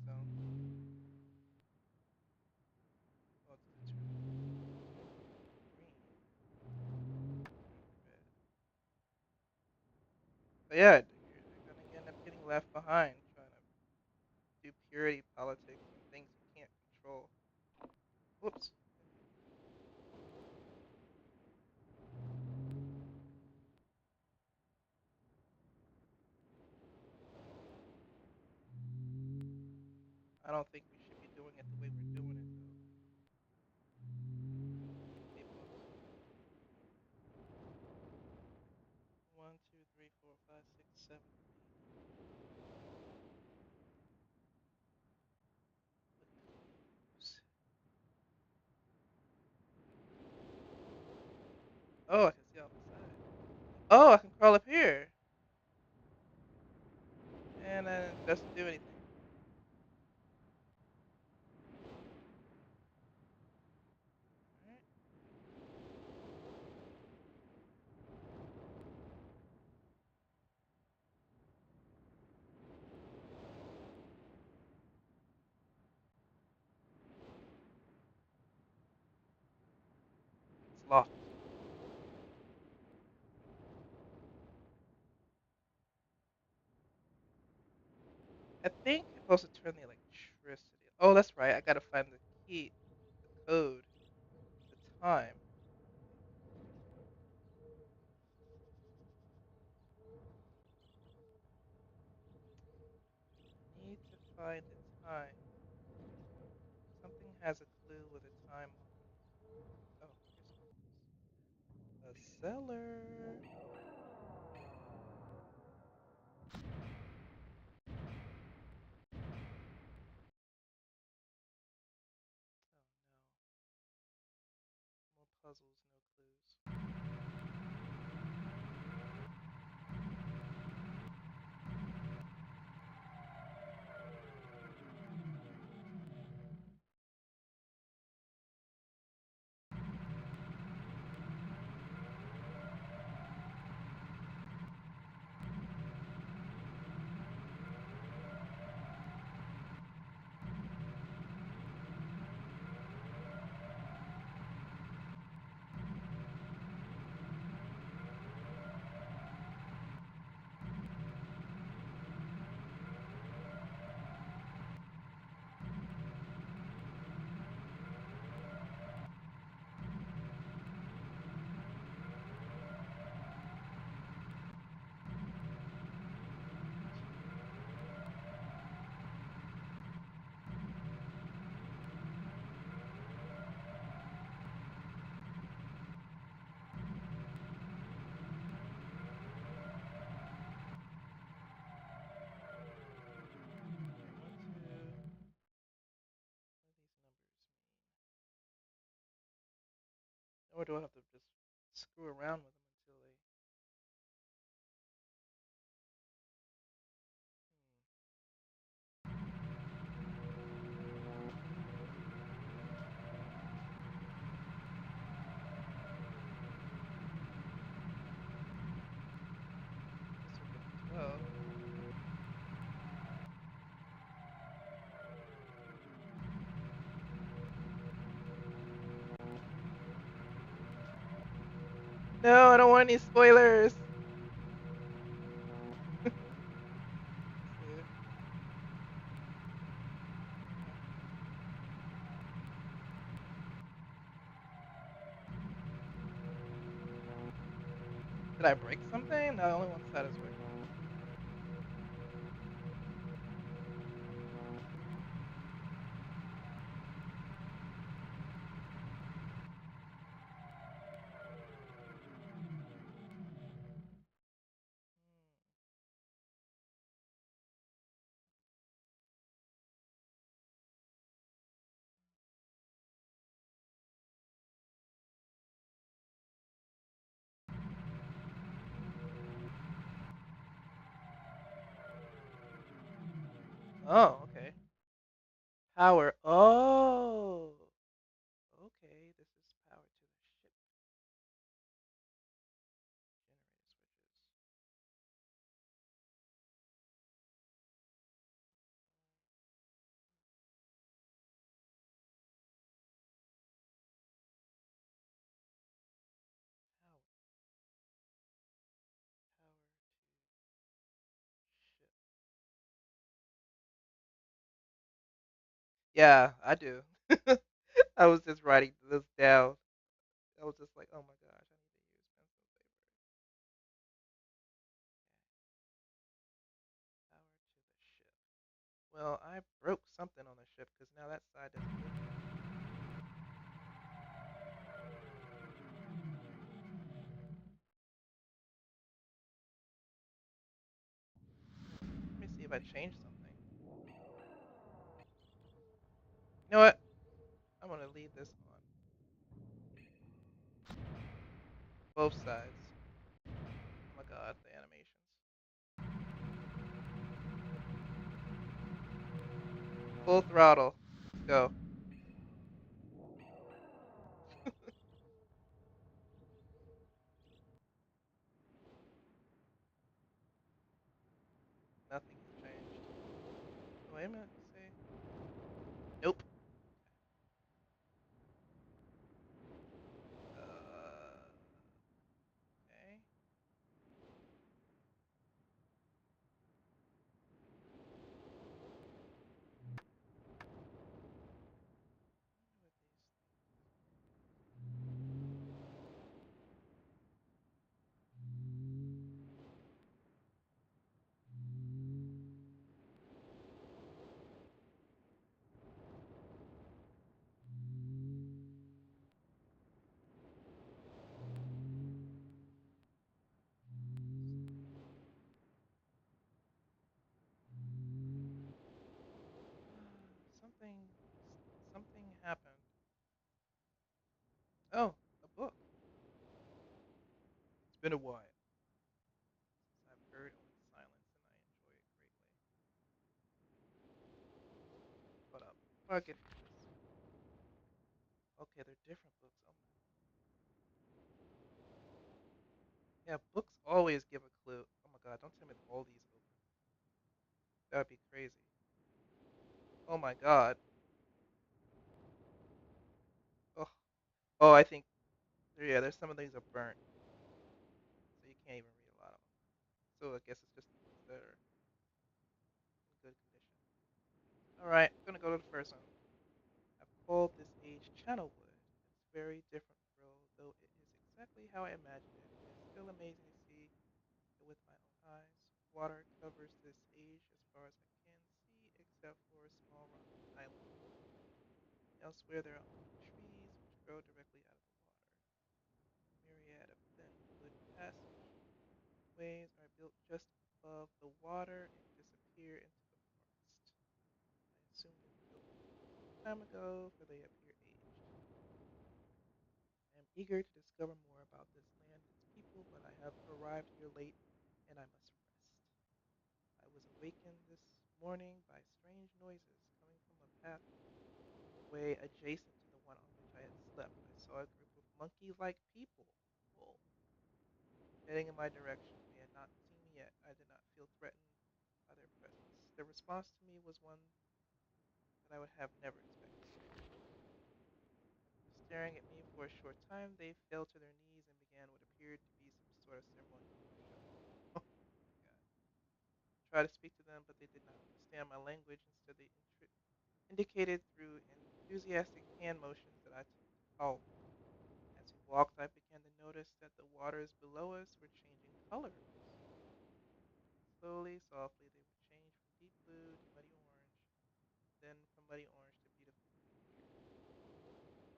So, oh, it turned green, turned red. But yeah, they're gonna end up getting left behind trying to do purity politics on things you can't control. Whoops. I don't think we should be doing it the way we're doing it though. Being able to 1, 2, 3, 4, 5, 6, 7, 8. The clues. Oh, I can see off the side. Oh, I can crawl up here, and then it doesn't do anything. All right, it's locked. I think I'm supposed to turn the electricity. Oh, that's right. I gotta find the key, the code, the time. Need to find the time. Something has a clue with a time on it. Oh, here's a cellar. Oh no, more puzzles, no clues. Okay, one, two. What do these numbers mean? Or do I have to just screw around with them until they? This will get to 12. No, I don't want any spoilers. See? Uh, Did I break something? No, only one side is working. Oh, okay. Power. Oh, okay. This is power to the ship. Generator switches. Power. Power to ship. Yeah, I do. I was just writing this down. I was just like, oh my gosh, I need to use pencil saver. Okay. Power to the ship. Well, I broke something on the ship because now that side doesn't move anymore. Let me see if I changed something. You know what? I'm gonna leave this on both sides. Oh my god, the animations. Full throttle. Let's go. Nothing has changed. Oh, wait a minute. Let's see. Nope. Okay. What are these? Something. Something happened. Oh, a book. It's been a while since I've heard only silence, and I enjoy it greatly. Hold up. Before I get through this. Okay, they're different books. Oh my. Yeah, books always give a clue. Oh my god, don't tell me all these open. That would be crazy. Oh my god. Oh, oh, I think yeah, there's some of these are burnt, so you can't even read a lot of them. So I guess it's just the ones that are in good condition. All right, I'm gonna go to the first one. I've called this age Channelwood. It's very different world, though it is exactly how I imagined it. It is still amazing to see it with my own eyes. Water covers this age as far as I can see, except for a small rocky island. Elsewhere, there are only trees which grow directly out of the water. A myriad of thin wooden passage ways are built just above the water and disappear into the forest. I assume they were built some time ago, for they appear aged. I am eager to discover more about this land and its people, but I have arrived here late and I must rest. I was awakened this morning by strange noises coming from a pathway adjacent to the one on which I had slept. I saw a group of monkey like people heading in my direction. They had not seen me yet. I did not feel threatened by their presence. Their response to me was one that I would have never expected. After staring at me for a short time, they fell to their knees and began what appeared to be some sort of ceremonial worship. Oh my god. I tried to speak to them, but they did not understand my language. Instead, they indicated through enthusiastic hand motions that I to follow them. As we walked, I began to notice that the waters below us were changing colors. Slowly, softly, they would change from deep blue to muddy orange, then from muddy orange to beautifully pure.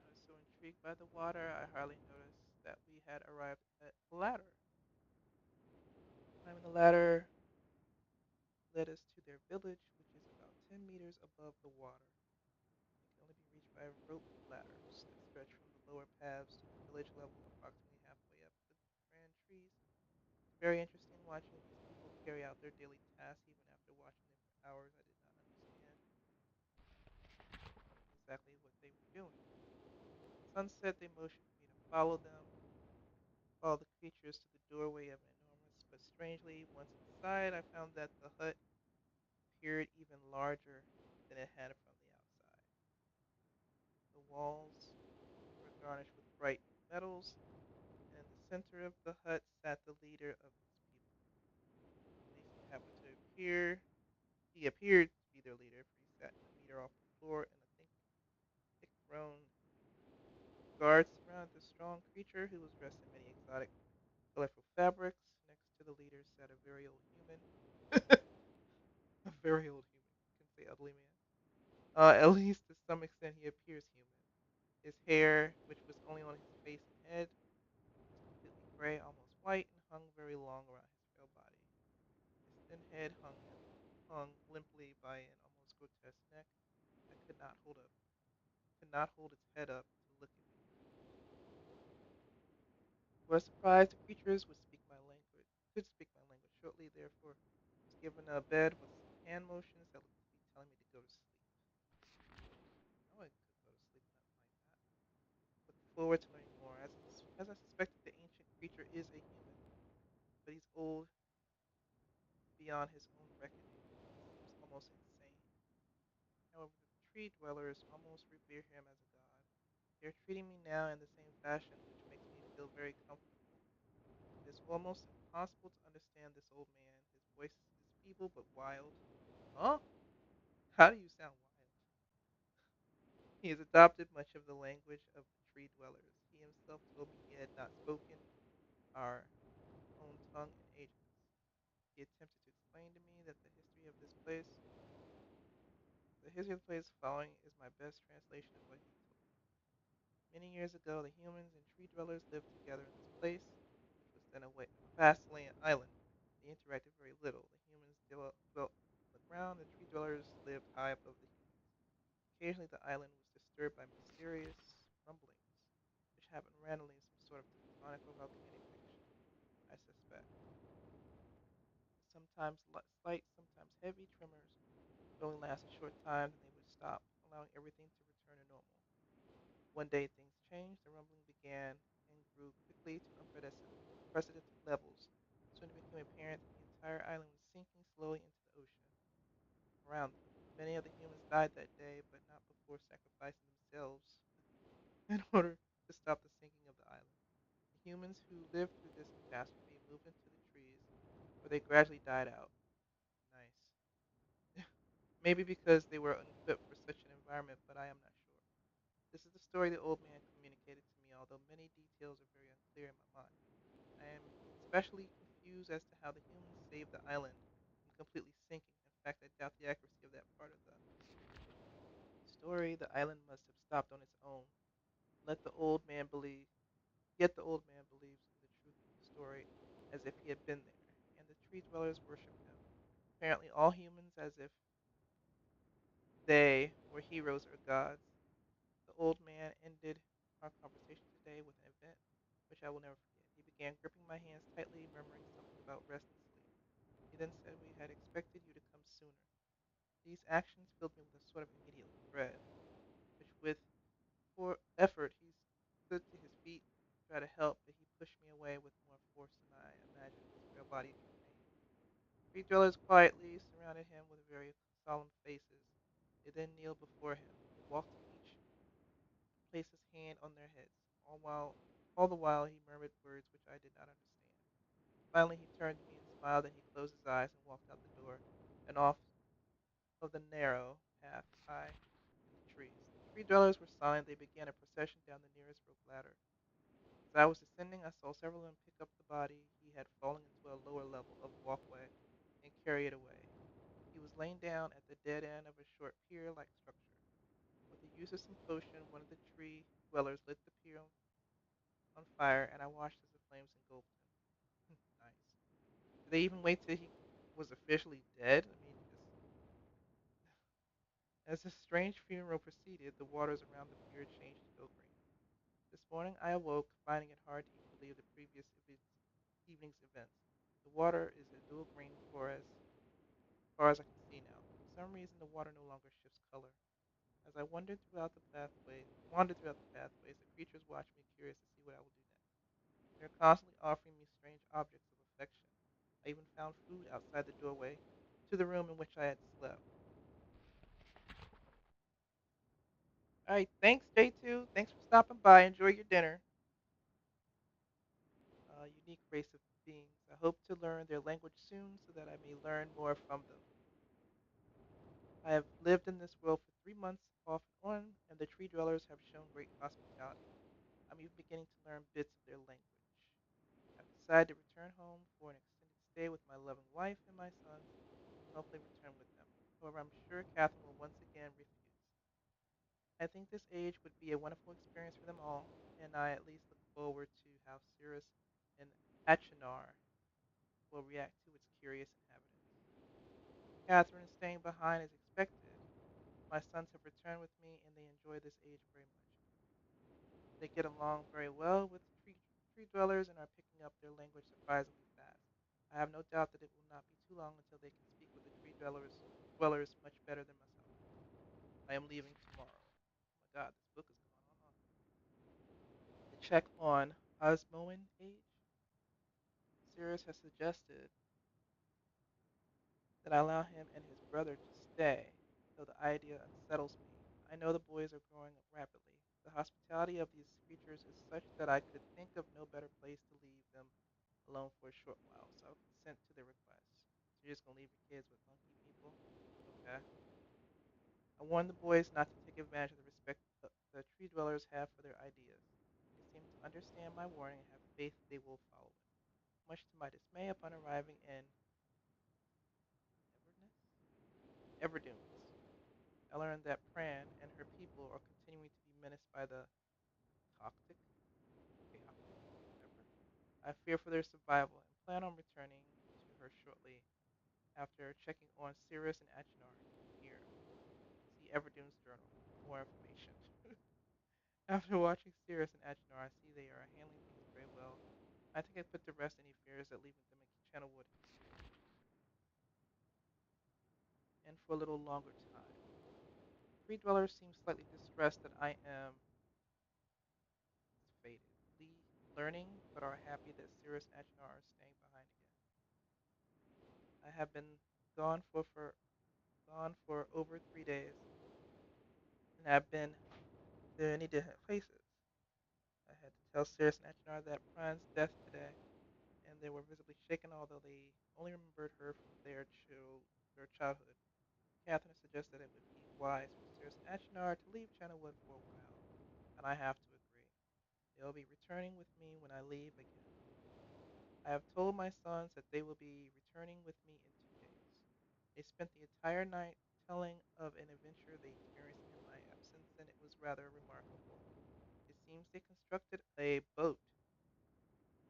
I was so intrigued by the water, I hardly noticed that we had arrived at the ladder. Climbing the ladder led us to their village, which is about 10 meters above the water. It can only be reached by rope ladders that stretch from the lower paths to the village level, approximately halfway up the grand trees. It's very interesting watching these people carry out their daily tasks, even after watching them for hours. I did not understand exactly what they were doing. At sunset, they motioned for me to follow them, follow the creatures to the doorway of an enormous, but strangely, once inside, I found that the hut appeared even larger than it had from the outside. The walls were garnished with bright metals, and in the center of the hut sat the leader of these people. At least he happened to appear. He appeared to be their leader, for he sat in a meter off the floor, and a thick grown guard surrounded the strong creature, who was dressed in many exotic, colorful fabrics. Next to the leader sat a very old human. A very old human. You can say ugly man. At least to some extent, he appears human. His hair, which was only on his face and head, was completely gray, almost white, and hung very long around his frail body. His thin head hung limply by an almost grotesque neck that could not hold its head up to look at me. Ugh. To our surprise, the creatures could speak my language shortly. Therefore, I was given a bed with some hand motions that looked to be telling me to go to sleep. I would go to sleep with nothing like that. Looking forward to learning more. As I suspected, the ancient creature is a human, but he's old beyond his own reckoning. He seems almost insane. However, the tree dwellers almost revere him as a god. They are treating me now in the same fashion, which makes me feel very comfortable. It is almost impossible to understand this old man. His voice is feeble but wild. Huh? How do you sound wild? He has adopted much of the language of the tree dwellers. He himself told me he had not spoken our own tongue in ages. He attempted to explain to me that the history of the place following is my best translation of what he told me. Many years ago, the humans and tree dwellers lived together in this place, which was then a vast land island. They interacted very little. The humans dwelt on the ground, the tree dwellers lived high above the humans. Occasionally, the island was disturbed by mysterious rumblings, which happened randomly in some sort of tectonic or volcanic action, I suspect. Sometimes slight, sometimes heavy tremors would only last a short time, then they would stop, allowing everything to return to normal. One day things changed. The rumbling began and grew quickly to unprecedented levels. Soon it became apparent that the entire island was sinking slowly into the ocean around them. Many of the humans died that day, but not before sacrificing themselves in order to stop the sinking of the island. The humans who lived through this catastrophe moved into the trees, where they gradually died out. Nice. Maybe because they were unequipped for such an environment, but I am not sure. This is the story the old man communicated to me, although many details are very unclear in my mind. I am especially confused as to how the humans saved the island from completely sinking. In fact, I doubt the accuracy of that part of the story. The island must have stopped on its own. Let the old man believe, Yet the old man believes in the truth of the story as if he had been there, and the tree dwellers worship him. Apparently, all humans as if they were heroes or gods. The old man ended our conversation today with an event which I will never forget. He began gripping my hands tightly, murmuring something about rest and sleep. He then said, "We had expected you to come sooner." These actions filled me with a sort of immediate dread, which with for effort he stood to his feet to try to help, but he pushed me away with more force than I imagined his frail body contained. Three dwellers quietly surrounded him with very solemn faces. They then kneeled before him. He walked to each and placed his hand on their heads. All the while he murmured words which I did not understand. Finally he turned to me and smiled, then he closed his eyes and walked out the door and off of the narrow path high in the trees. The tree dwellers were silent. They began a procession down the nearest rope ladder. As I was descending, I saw several men pick up the body he had fallen into a lower level of walkway and carry it away. He was laying down at the dead end of a short pier-like structure. With the use of some potion, one of the tree dwellers lit the pier on fire, and I watched as the flames engulfed him. Nice. Did they even wait till he was officially dead? I mean, just as this strange funeral proceeded, the waters around the pier changed to go green. This morning I awoke, finding it hard to even believe the previous evening's events. The water is a dual green for as far as I can see now. For some reason, the water no longer shifts color. As I wandered throughout the pathways, the creatures watched me, curious to see what I will do next. They are constantly offering me strange objects of affection. I even found food outside the doorway to the room in which I had slept. All right, thanks, J2. Thanks for stopping by. Enjoy your dinner. Unique race of beings. I hope to learn their language soon so that I may learn more from them. I have lived in this world for 3 months off and on, and the tree dwellers have shown great hospitality. I'm even beginning to learn bits of their language. I've decided to return home for an extended stay with my loving wife and my sons, and hopefully return with them. However, I'm sure Catherine will once again refuse. I think this age would be a wonderful experience for them all, and I at least look forward to how Cirrus and Achenar will react to its curious inhabitants. Catherine is staying behind as expected. My sons have returned with me, and they enjoy this age very much. They get along very well with tree dwellers and are picking up their language surprisingly fast. I have no doubt that it will not be too long until they can speak with the tree dwellers much better than myself. I am leaving tomorrow. Oh my God, this book is going on. To check on Osmoan age, Sirius has suggested that I allow him and his brother to stay, though the idea unsettles me. I know the boys are growing up rapidly. The hospitality of these creatures is such that I could think of no better place to leave them alone for a short while, so I'll consent to their request. So you're just gonna leave your kids with monkey people? Okay. I warn the boys not to take advantage of the respect the tree dwellers have for their ideas. They seem to understand my warning and have faith they will follow it. Much to my dismay, upon arriving in Everness, Everdunes, I learned that Pran and her people are continuing to be menaced by the Coctic, Chaotic, whatever. I fear for their survival and plan on returning to her shortly after checking on Sirius and Achenar here. See Everdune's journal for more information. After watching Sirius and Achenar, I see they are handling things very well. I think I put to rest any fears that leaving them in Channelwood and for a little longer time. Tree dwellers seem slightly distressed that I am faded, learning, but are happy that Sirius and Achenar are staying behind again. I have been gone gone for over 3 days and have been to many different places. I had to tell Sirius and Achenar that Pran's death today, and they were visibly shaken, although they only remembered her from their childhood. Catherine suggested it would be wise for Sirius and Achenar to leave Channelwood for a while, and I have to agree. They will be returning with me when I leave again. I have told my sons that they will be returning with me in 2 days. They spent the entire night telling of an adventure they experienced in my absence, and it was rather remarkable. It seems they constructed a boat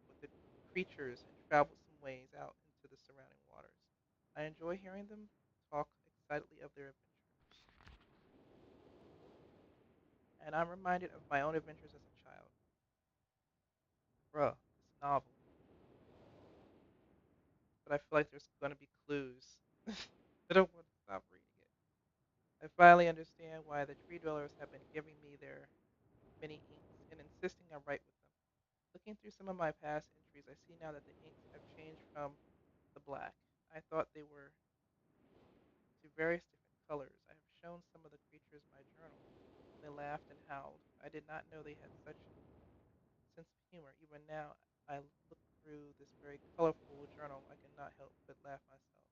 with the creatures and traveled some ways out into the surrounding waters. I enjoy hearing them talk excitedly of their adventure, and I'm reminded of my own adventures as a child. Bruh, this novel. But I feel like there's going to be clues. I don't want to stop reading it. I finally understand why the tree dwellers have been giving me their many inks and insisting I write with them. Looking through some of my past entries, I see now that the inks have changed from the black. I thought they were to various different colors. I have shown some of the creatures my journal. They laughed and howled. I did not know they had such sense of humor. Even now, I look through this very colorful journal. I cannot help but laugh myself.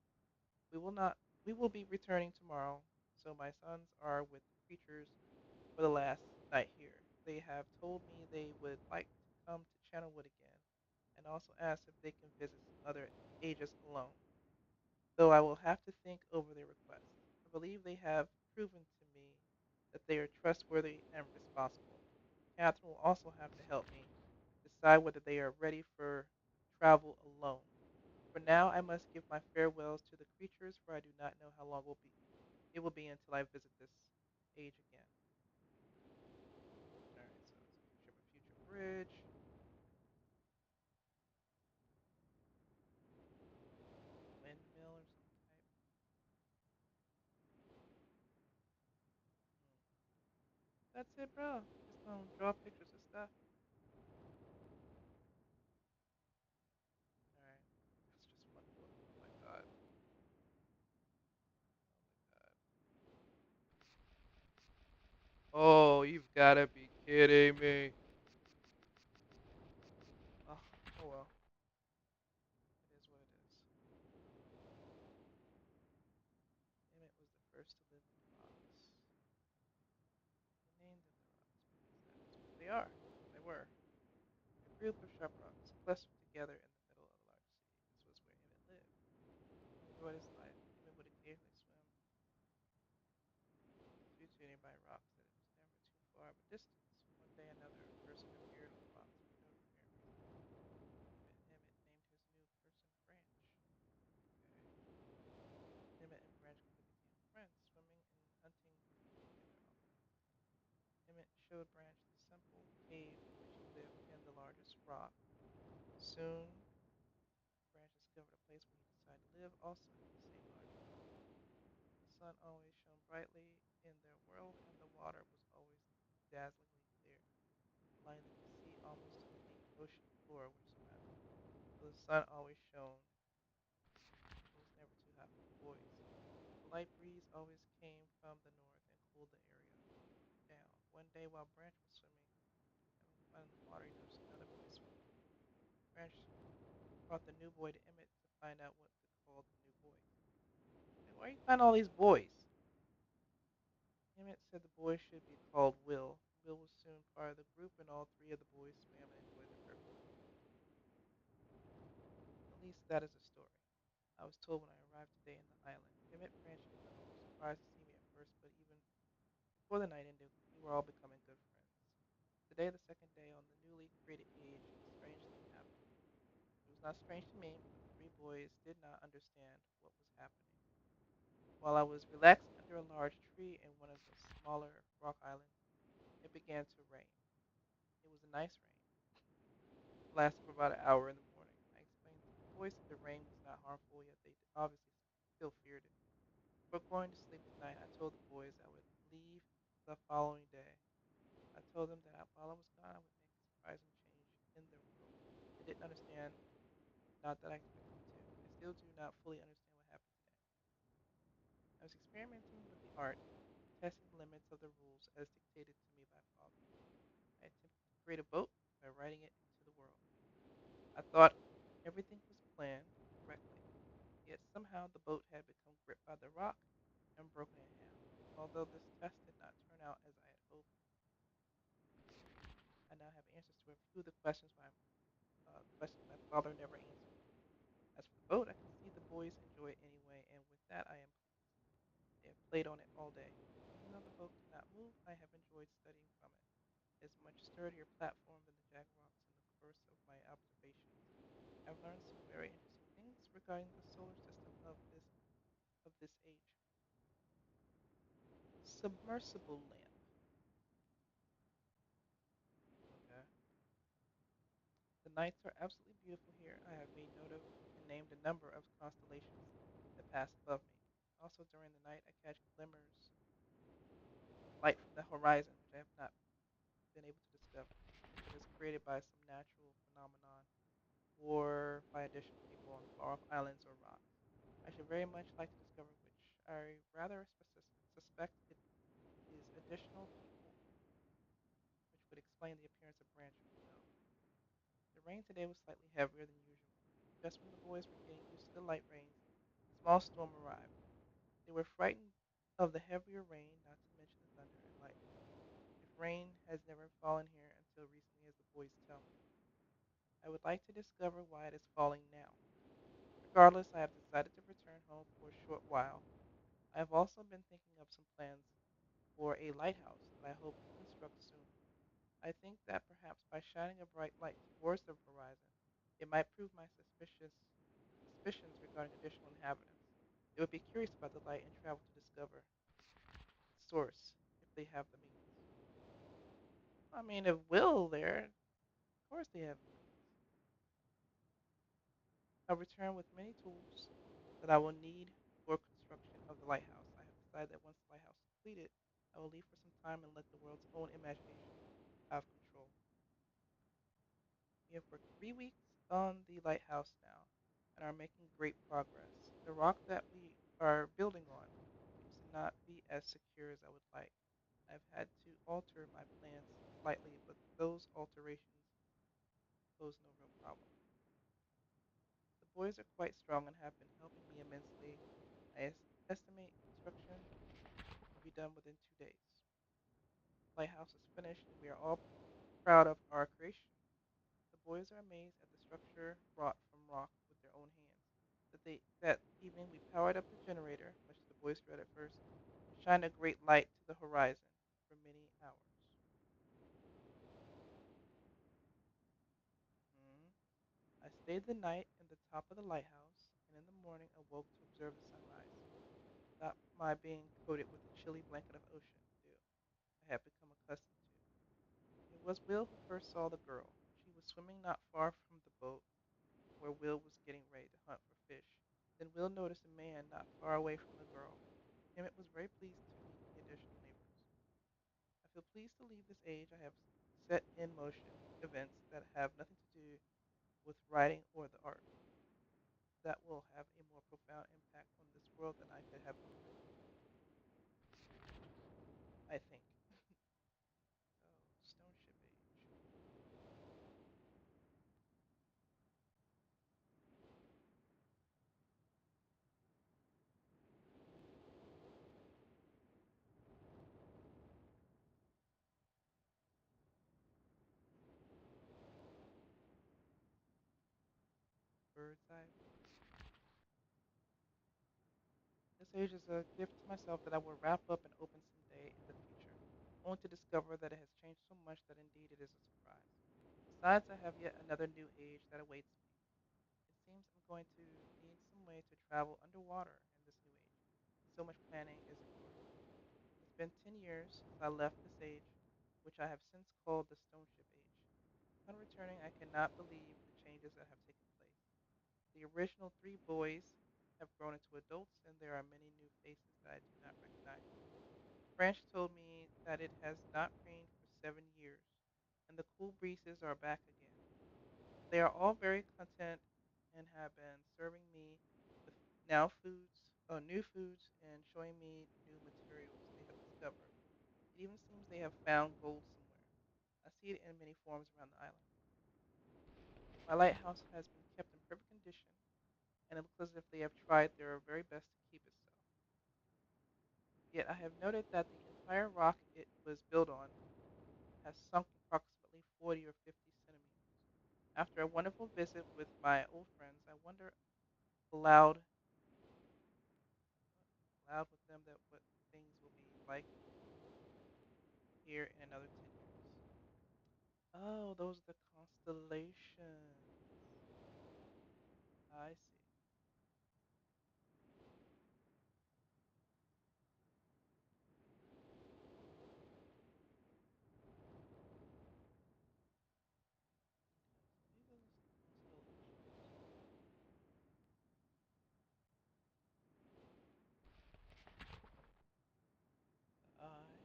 We will not. We will be returning tomorrow, so my sons are with the creatures for the last night here. They have told me they would like come to Channelwood again, and also asked if they can visit some other ages alone, though I will have to think over their request. I believe they have proven to me that they are trustworthy and responsible. Catherine will also have to help me decide whether they are ready for travel alone. For now, I must give my farewells to the creatures, for I do not know how long it will be until I visit this age again. All right, so it's a picture of a future bridge, windmill or some type. Hmm. That's it, bro. Just gonna draw pictures of stuff. All right, that's just one book. Oh my god. Oh my god. Oh, you've gotta be kidding me. Oh, oh well. It is what it is. Emmett was the first to live on the rocks. They named them the rocks because that is what they are. They were. A group of sharp rocks clustered together in the middle of a large sea. This was where Emmett lived. He enjoyed his life. Emmett would occasionally swim to nearby rocks that it was never too far of a distance. One day another person appeared on the rocks for no apparent reason. Emmett named his new person Branch. Okay. Emmett and Branch quickly became friends, swimming and hunting for food together often. Emmett showed Branch the simple cave in which he lived in the largest rock. Soon, Branch discovered a place where he decided to live, also in the same large rock. The sun always shone brightly in their world, and the water was always dazzlingly clear, allowing them to see almost to the deep ocean floor which surrounded them. Though the sun always shone, it was never too hot for the boys. A light breeze always came from the north and cooled the area down. One day, while Branch was swimming, having fun in the water, he noticed another boy swimming. Branch brought the new boy to Emmett to find out what to call the new boy. Like, where you find all these boys? Emmett said the boy should be called Will. Will was soon part of the group, and all three of the boys swam and enjoyed the perfect world. At least that is the story I was told when I arrived today in the island. Emmett, Branch, and Will were surprised to see me at first, but even before the night ended, we were all becoming good friends. Today, the second day on the newly created age, a strange thing happened. It was not strange to me, but the three boys did not understand what was happening. While I was relaxing under a large tree in one of the smaller rock islands, it began to rain. It was a nice rain. It lasted for about an hour in the morning. I explained to the boys that the rain was not harmful, yet they obviously still feared it. Before going to sleep tonight, I told the boys I would leave the following day. I told them that while I was gone, I would make a surprising change in their world. They didn't understand, not that I expected them to. I still do not fully understand what happened today. I was experimenting with the art, testing the limits of the rules as dictated to me by Father. I attempted to create a boat by writing it into the world. I thought everything was planned correctly, yet somehow the boat had become gripped by the rock and broken in half. Although this test did not turn out as I had hoped, I now have answers to a few of the questions my father never answered. As for the boat, I can see the boys enjoy it anyway, and with that I am pleased. They have played on it all day. Even though the boat cannot move, I have enjoyed studying from it. It is a much sturdier platform than the jagged rocks in the course of my observations. I have learned some very interesting things regarding the solar system of this age. Submersible lamp. Okay. The nights are absolutely beautiful here. I have made note of and named a number of constellations that pass above me. Also during the night I catch glimmers of light from the horizon, which I have not been able to discover if it is created by some natural phenomenon or by additional people on far off islands or rocks. I should very much like to discover which. I rather suspect it is additional people, which would explain the appearance of Branch and Will. The rain today was slightly heavier than usual. Just when the boys were getting used to the light rains, a small storm arrived. They were frightened of the heavier rain, not to mention the thunder and lightning of it. If rain has never fallen here until recently, as the boys tell me. like to discover why it is falling now. Regardless, I have decided to return home for a short while. I have also been thinking of some plans for a lighthouse that I hope to construct soon. I think that perhaps by shining a bright light towards the horizon, it might prove my suspicions regarding additional inhabitants. They would be curious about the light and travel to discover its source if they have the means. I mean, if Will there, of course they have the means. I return with many tools that I will need for construction of the lighthouse. I have decided that once the lighthouse is completed, I will leave for some time and let the world's own imagination have control. We have worked 3 weeks on the lighthouse now and are making great progress. The rock that we are building on seems to not be as secure as I would like. I've had to alter my plans slightly, but those alterations pose no real problem. The boys are quite strong and have been helping me immensely. I estimate construction will be done within 2 days. The lighthouse is finished, and we are all proud of our creation. The boys are amazed at the structure wrought from rock with their own hands. That evening we powered up the generator, much to the boys' dread at first, and shined a great light to the horizon for many hours. Mhm. I stayed the night in the top of the lighthouse, and in the morning awoke to observe the sunrise, without my being coated with the chilly blanket of ocean dew I had become accustomed to. It was Will who first saw the girl. She was swimming not far from the boat where Will was getting ready to hunt for fish. Then Will noticed a man not far away from the girl. Emmett was very pleased to meet the additional neighbors. I feel pleased to leave this age. I have set in motion events that have nothing to do with writing or the art that will have a more profound impact on this world than I could have ever dreamed. I think. Oh, stone ship age. Hmm. Bird's eye view. This age is a gift to myself that I will wrap up and open someday in the future, only to discover that it has changed so much that indeed it is a surprise. Besides, I have yet another new age that awaits me. It seems I'm going to need some way to travel underwater in this new age. So much planning is in order. It's been 10 years since I left this age, which I have since called the Stone Ship Age. Upon returning, I cannot believe the changes that have taken place. The original three boys have grown into adults, and there are many new faces that I do not recognize. Branch told me that it has not rained for 7 years, and the cool breezes are back again. They are all very content and have been serving me with new foods, and showing me new materials they have discovered. It even seems they have found gold somewhere. I see it in many forms around the island. My lighthouse has been kept in perfect condition, and it looks as if they have tried their very best to keep it so. Yet I have noted that the entire rock it was built on has sunk approximately 40 or 50 centimeters. After a wonderful visit with my old friends, I wonder aloud, aloud with them that what things will be like here in another 10 years. Oh, those are the constellations. I see. Okay, so these are the constellations. The eye,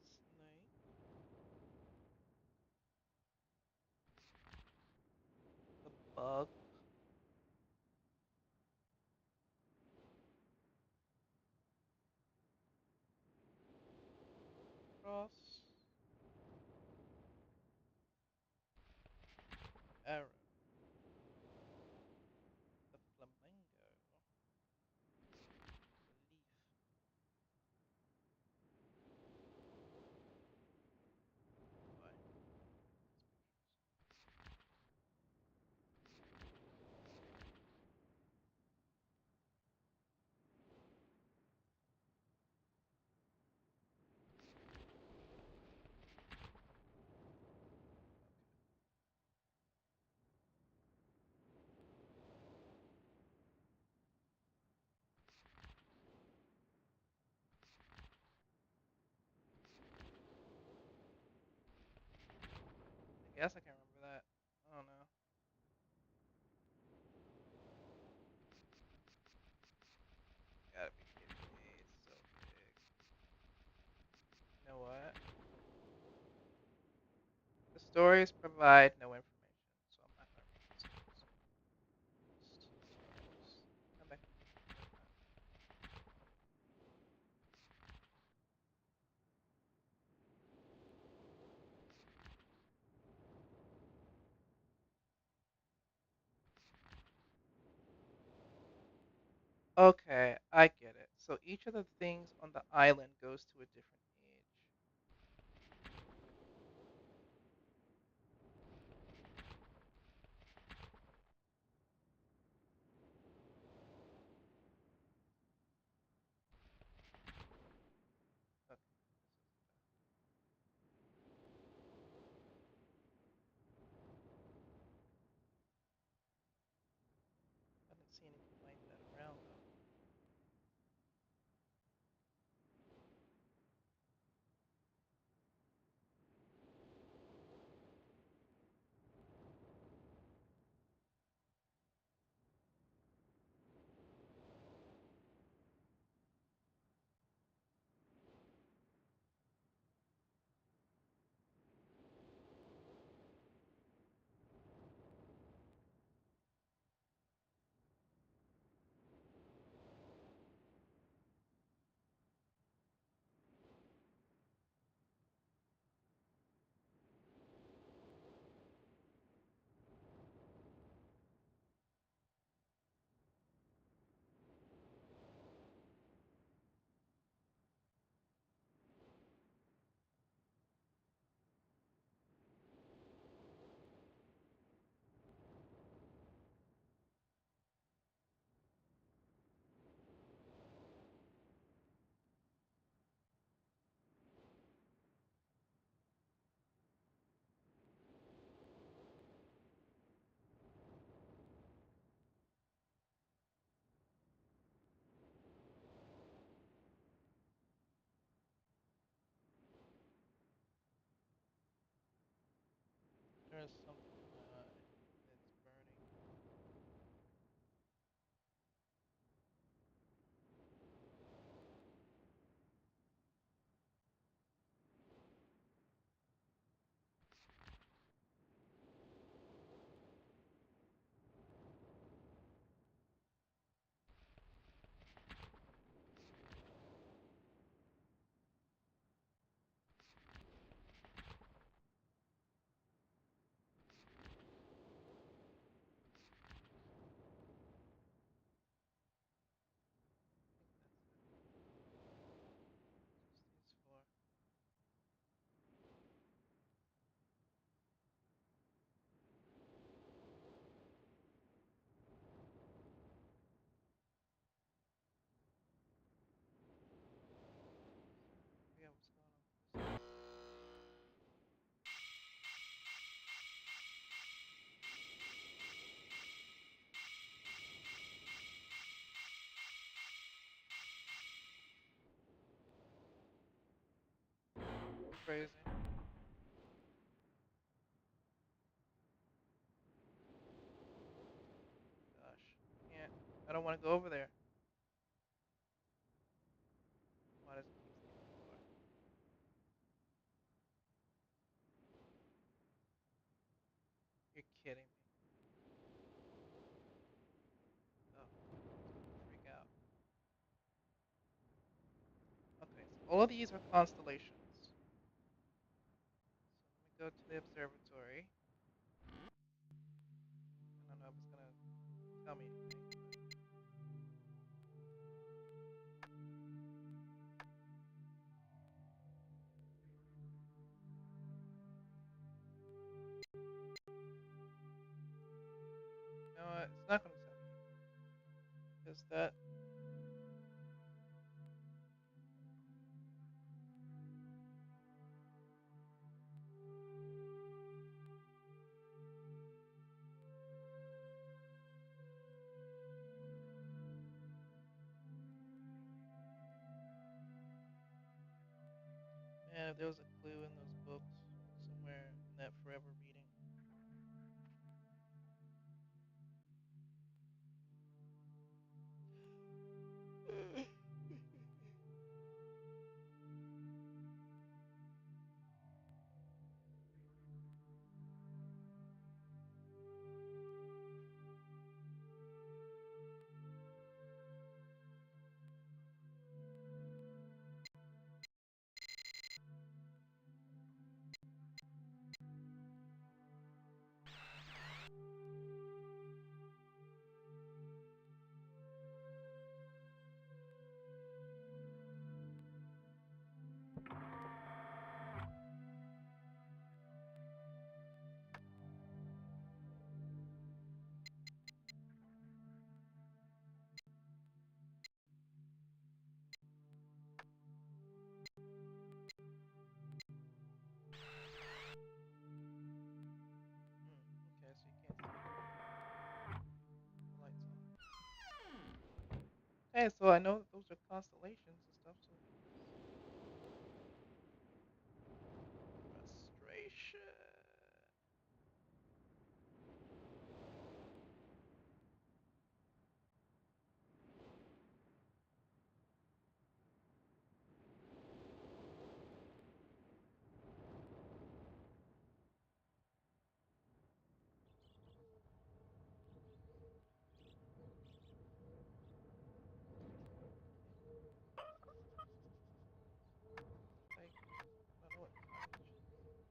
snake, the bug, cross, arrow, the flamingo, the leaf. Oh, I need to find these pictures. Guess I can't remember that. I don't know. Gotta be kidding me. It's so big. You know what? The stories provide no information, so I'm not gonna read the symbols. Come back and read the other map. Okay, I get it. So each of the things on the island goes to a different age. Okay, this isn't bad. I didn't see anything like that around though. There is something in my eye. It's burning. I think that's it. Just these four. I forget what's going on with this one. Crazy. Gosh, can't. I don't want to go over there. Why does it keep scanning the door? You're kidding me. Oh, it's gonna freak out. Okay, so all of these are constellations. So let me go to the observatory. I don't know if it's gonna tell me anything, but you know what? It's not gonna tell me anything because that. Man, if there was a clue in those books somewhere in that forever reading. Hey, so I know that those are constellations and stuff. So frustration. Like, I don't know what time it should be.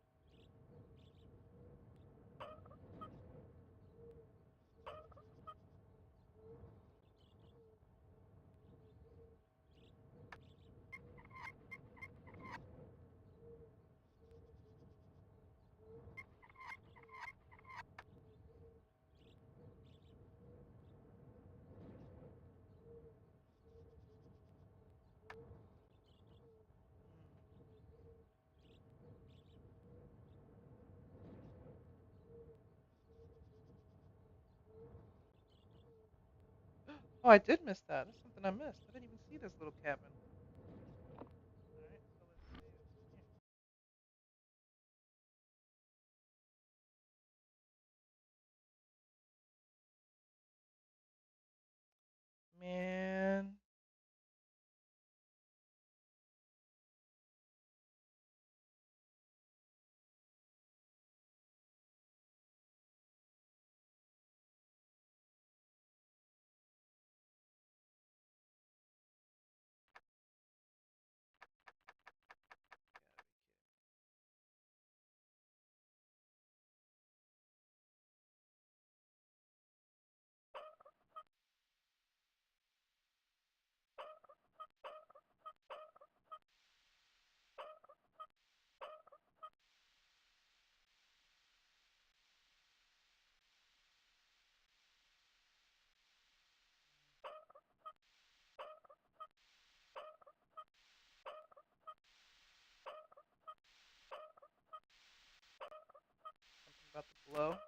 Hmm. Oh, I did miss that. That's something I missed. I didn't even see this little cabin. All right, so let's see what's in here. Man, gotta be kidding. Something about the blow.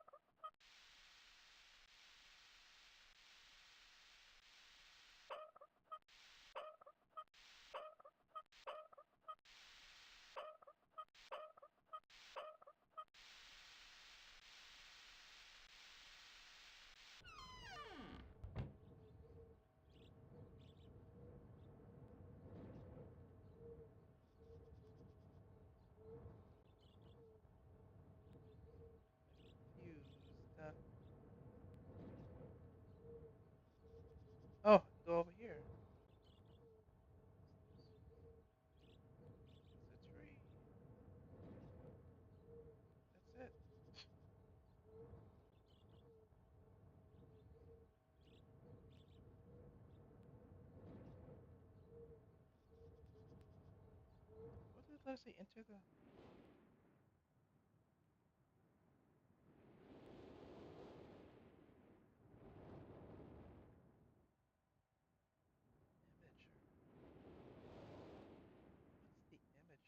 Confused. Oh, go over here. What's this? It's a tree. That's it. What did it say? Enter the imager. What's the imager?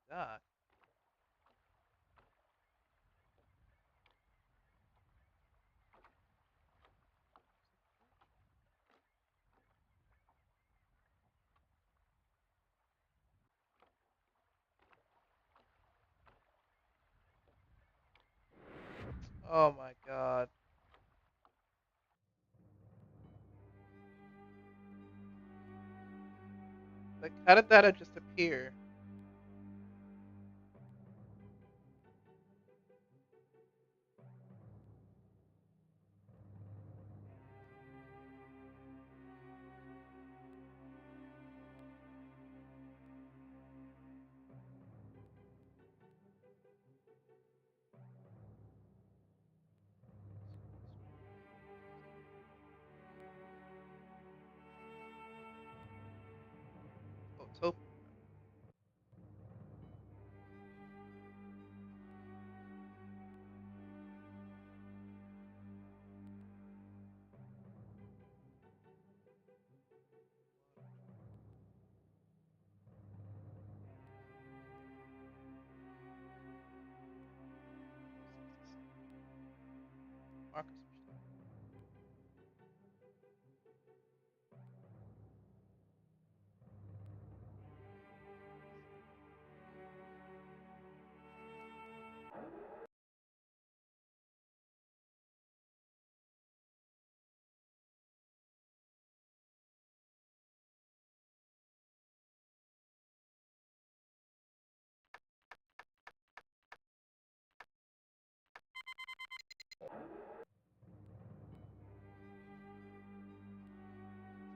dock. Oh my god. Like, how did that just appear? Oh, Topher. Marker switch down.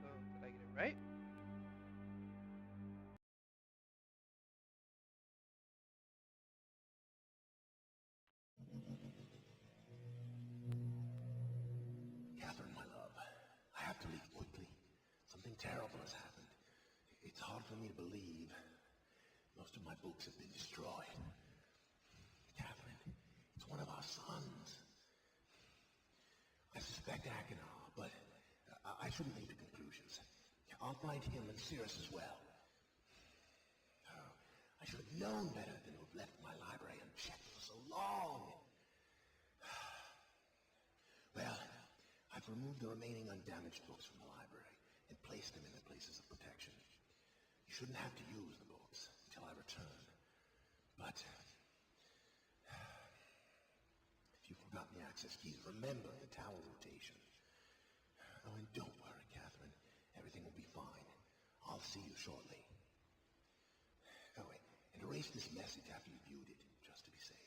So, did I get it right? Catherine, my love, I have to leave quickly. Something terrible has happened. It's hard for me to believe. Most of my books have been destroyed. Catherine, it's one of our sons. I suspect Achenar, but I shouldn't leap to conclusions. I'll find him and Cirrus as well. Oh, I should have known better than to have left my library unchecked for so long. Well, I've removed the remaining undamaged books from the library and placed them in their places of protection. You shouldn't have to use the books until I return. But if you've forgotten the access keys, remember the tower rotation. Oh, and don't worry, Catherine. Everything will be fine. I'll see you shortly. Oh, wait, and erase this message after you viewed it, just to be safe.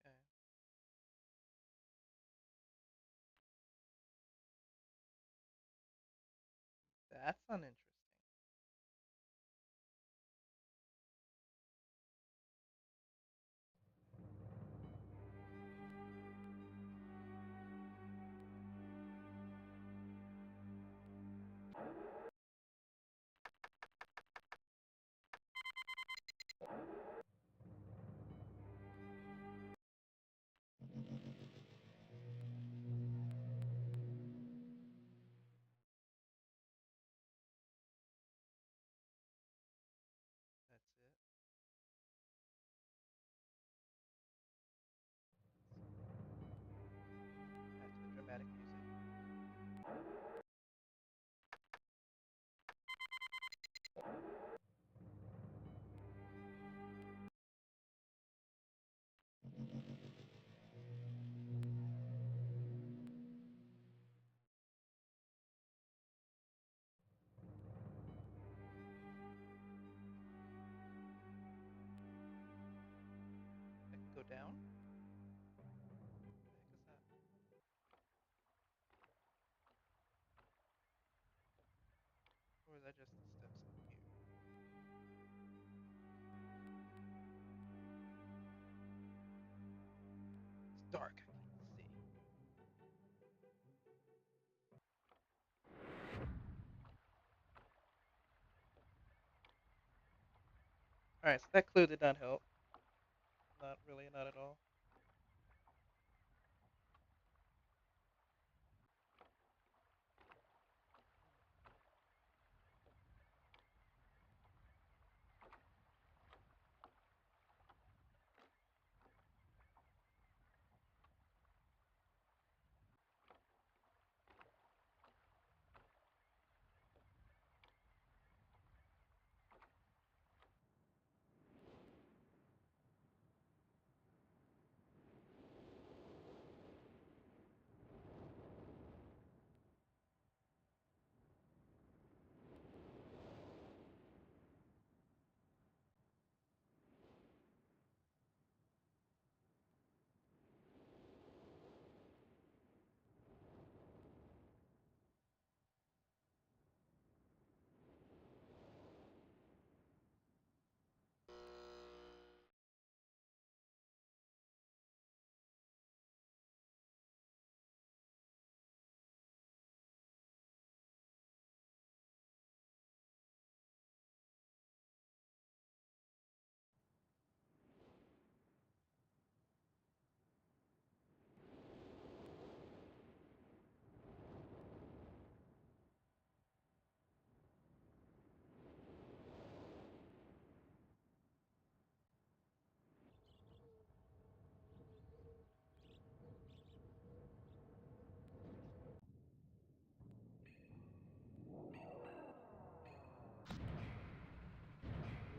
Okay. That's uninteresting. go down? What the heck is that? Or is that just the steps up here? It's dark. I can't see. All right, so that clue did not help. Not really, not at all.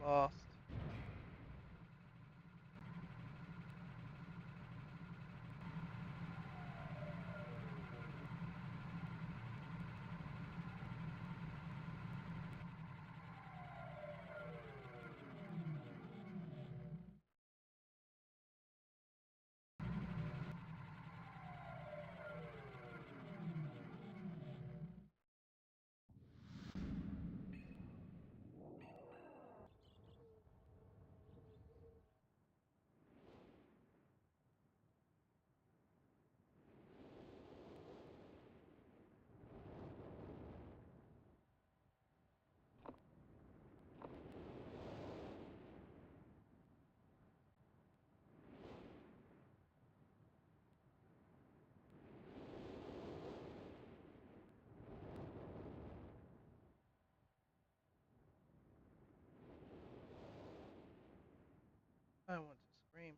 Lost. I want to scream.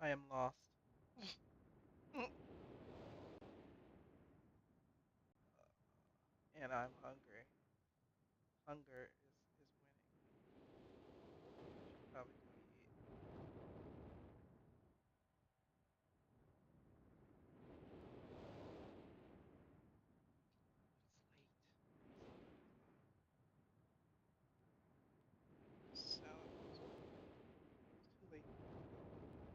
I am lost. And I'm hungry. Hunger is winning. Should probably go eat. But it's late. It's 11 o'clock. Salad. It's too late to eat real good now.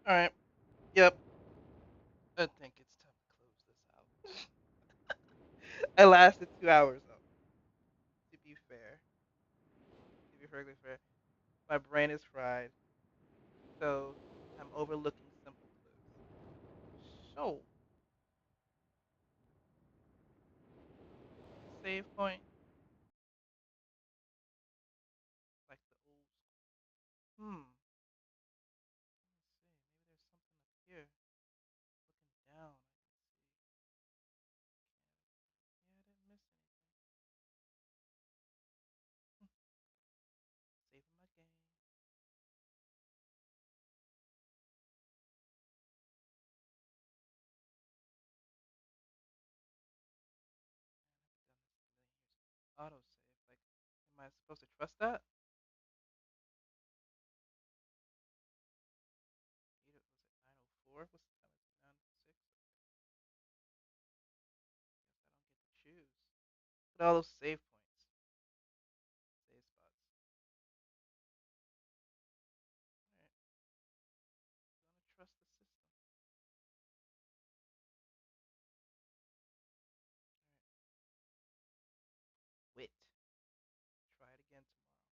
All right. Yep. I think it's time to close this out. I lasted 2 hours though. To be fair, to be perfectly fair, my brain is fried, so I'm overlooking simple clues. So, pick a save point, like the old school. Hmm. Let's see. Maybe there's something up here. Looking down, I can see. Yeah, I didn't miss anything. Hmm. Saving my game. Man, I haven't done this in a million years. Autosave. Like, am I supposed to trust that? Was it 904? What's the time? Is it 906? Guess I don't get to choose. Look at all those save points, save spots. All right, gonna trust the system. All right, wit. Try it again tomorrow.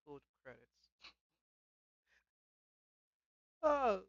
Cool credits. Oh,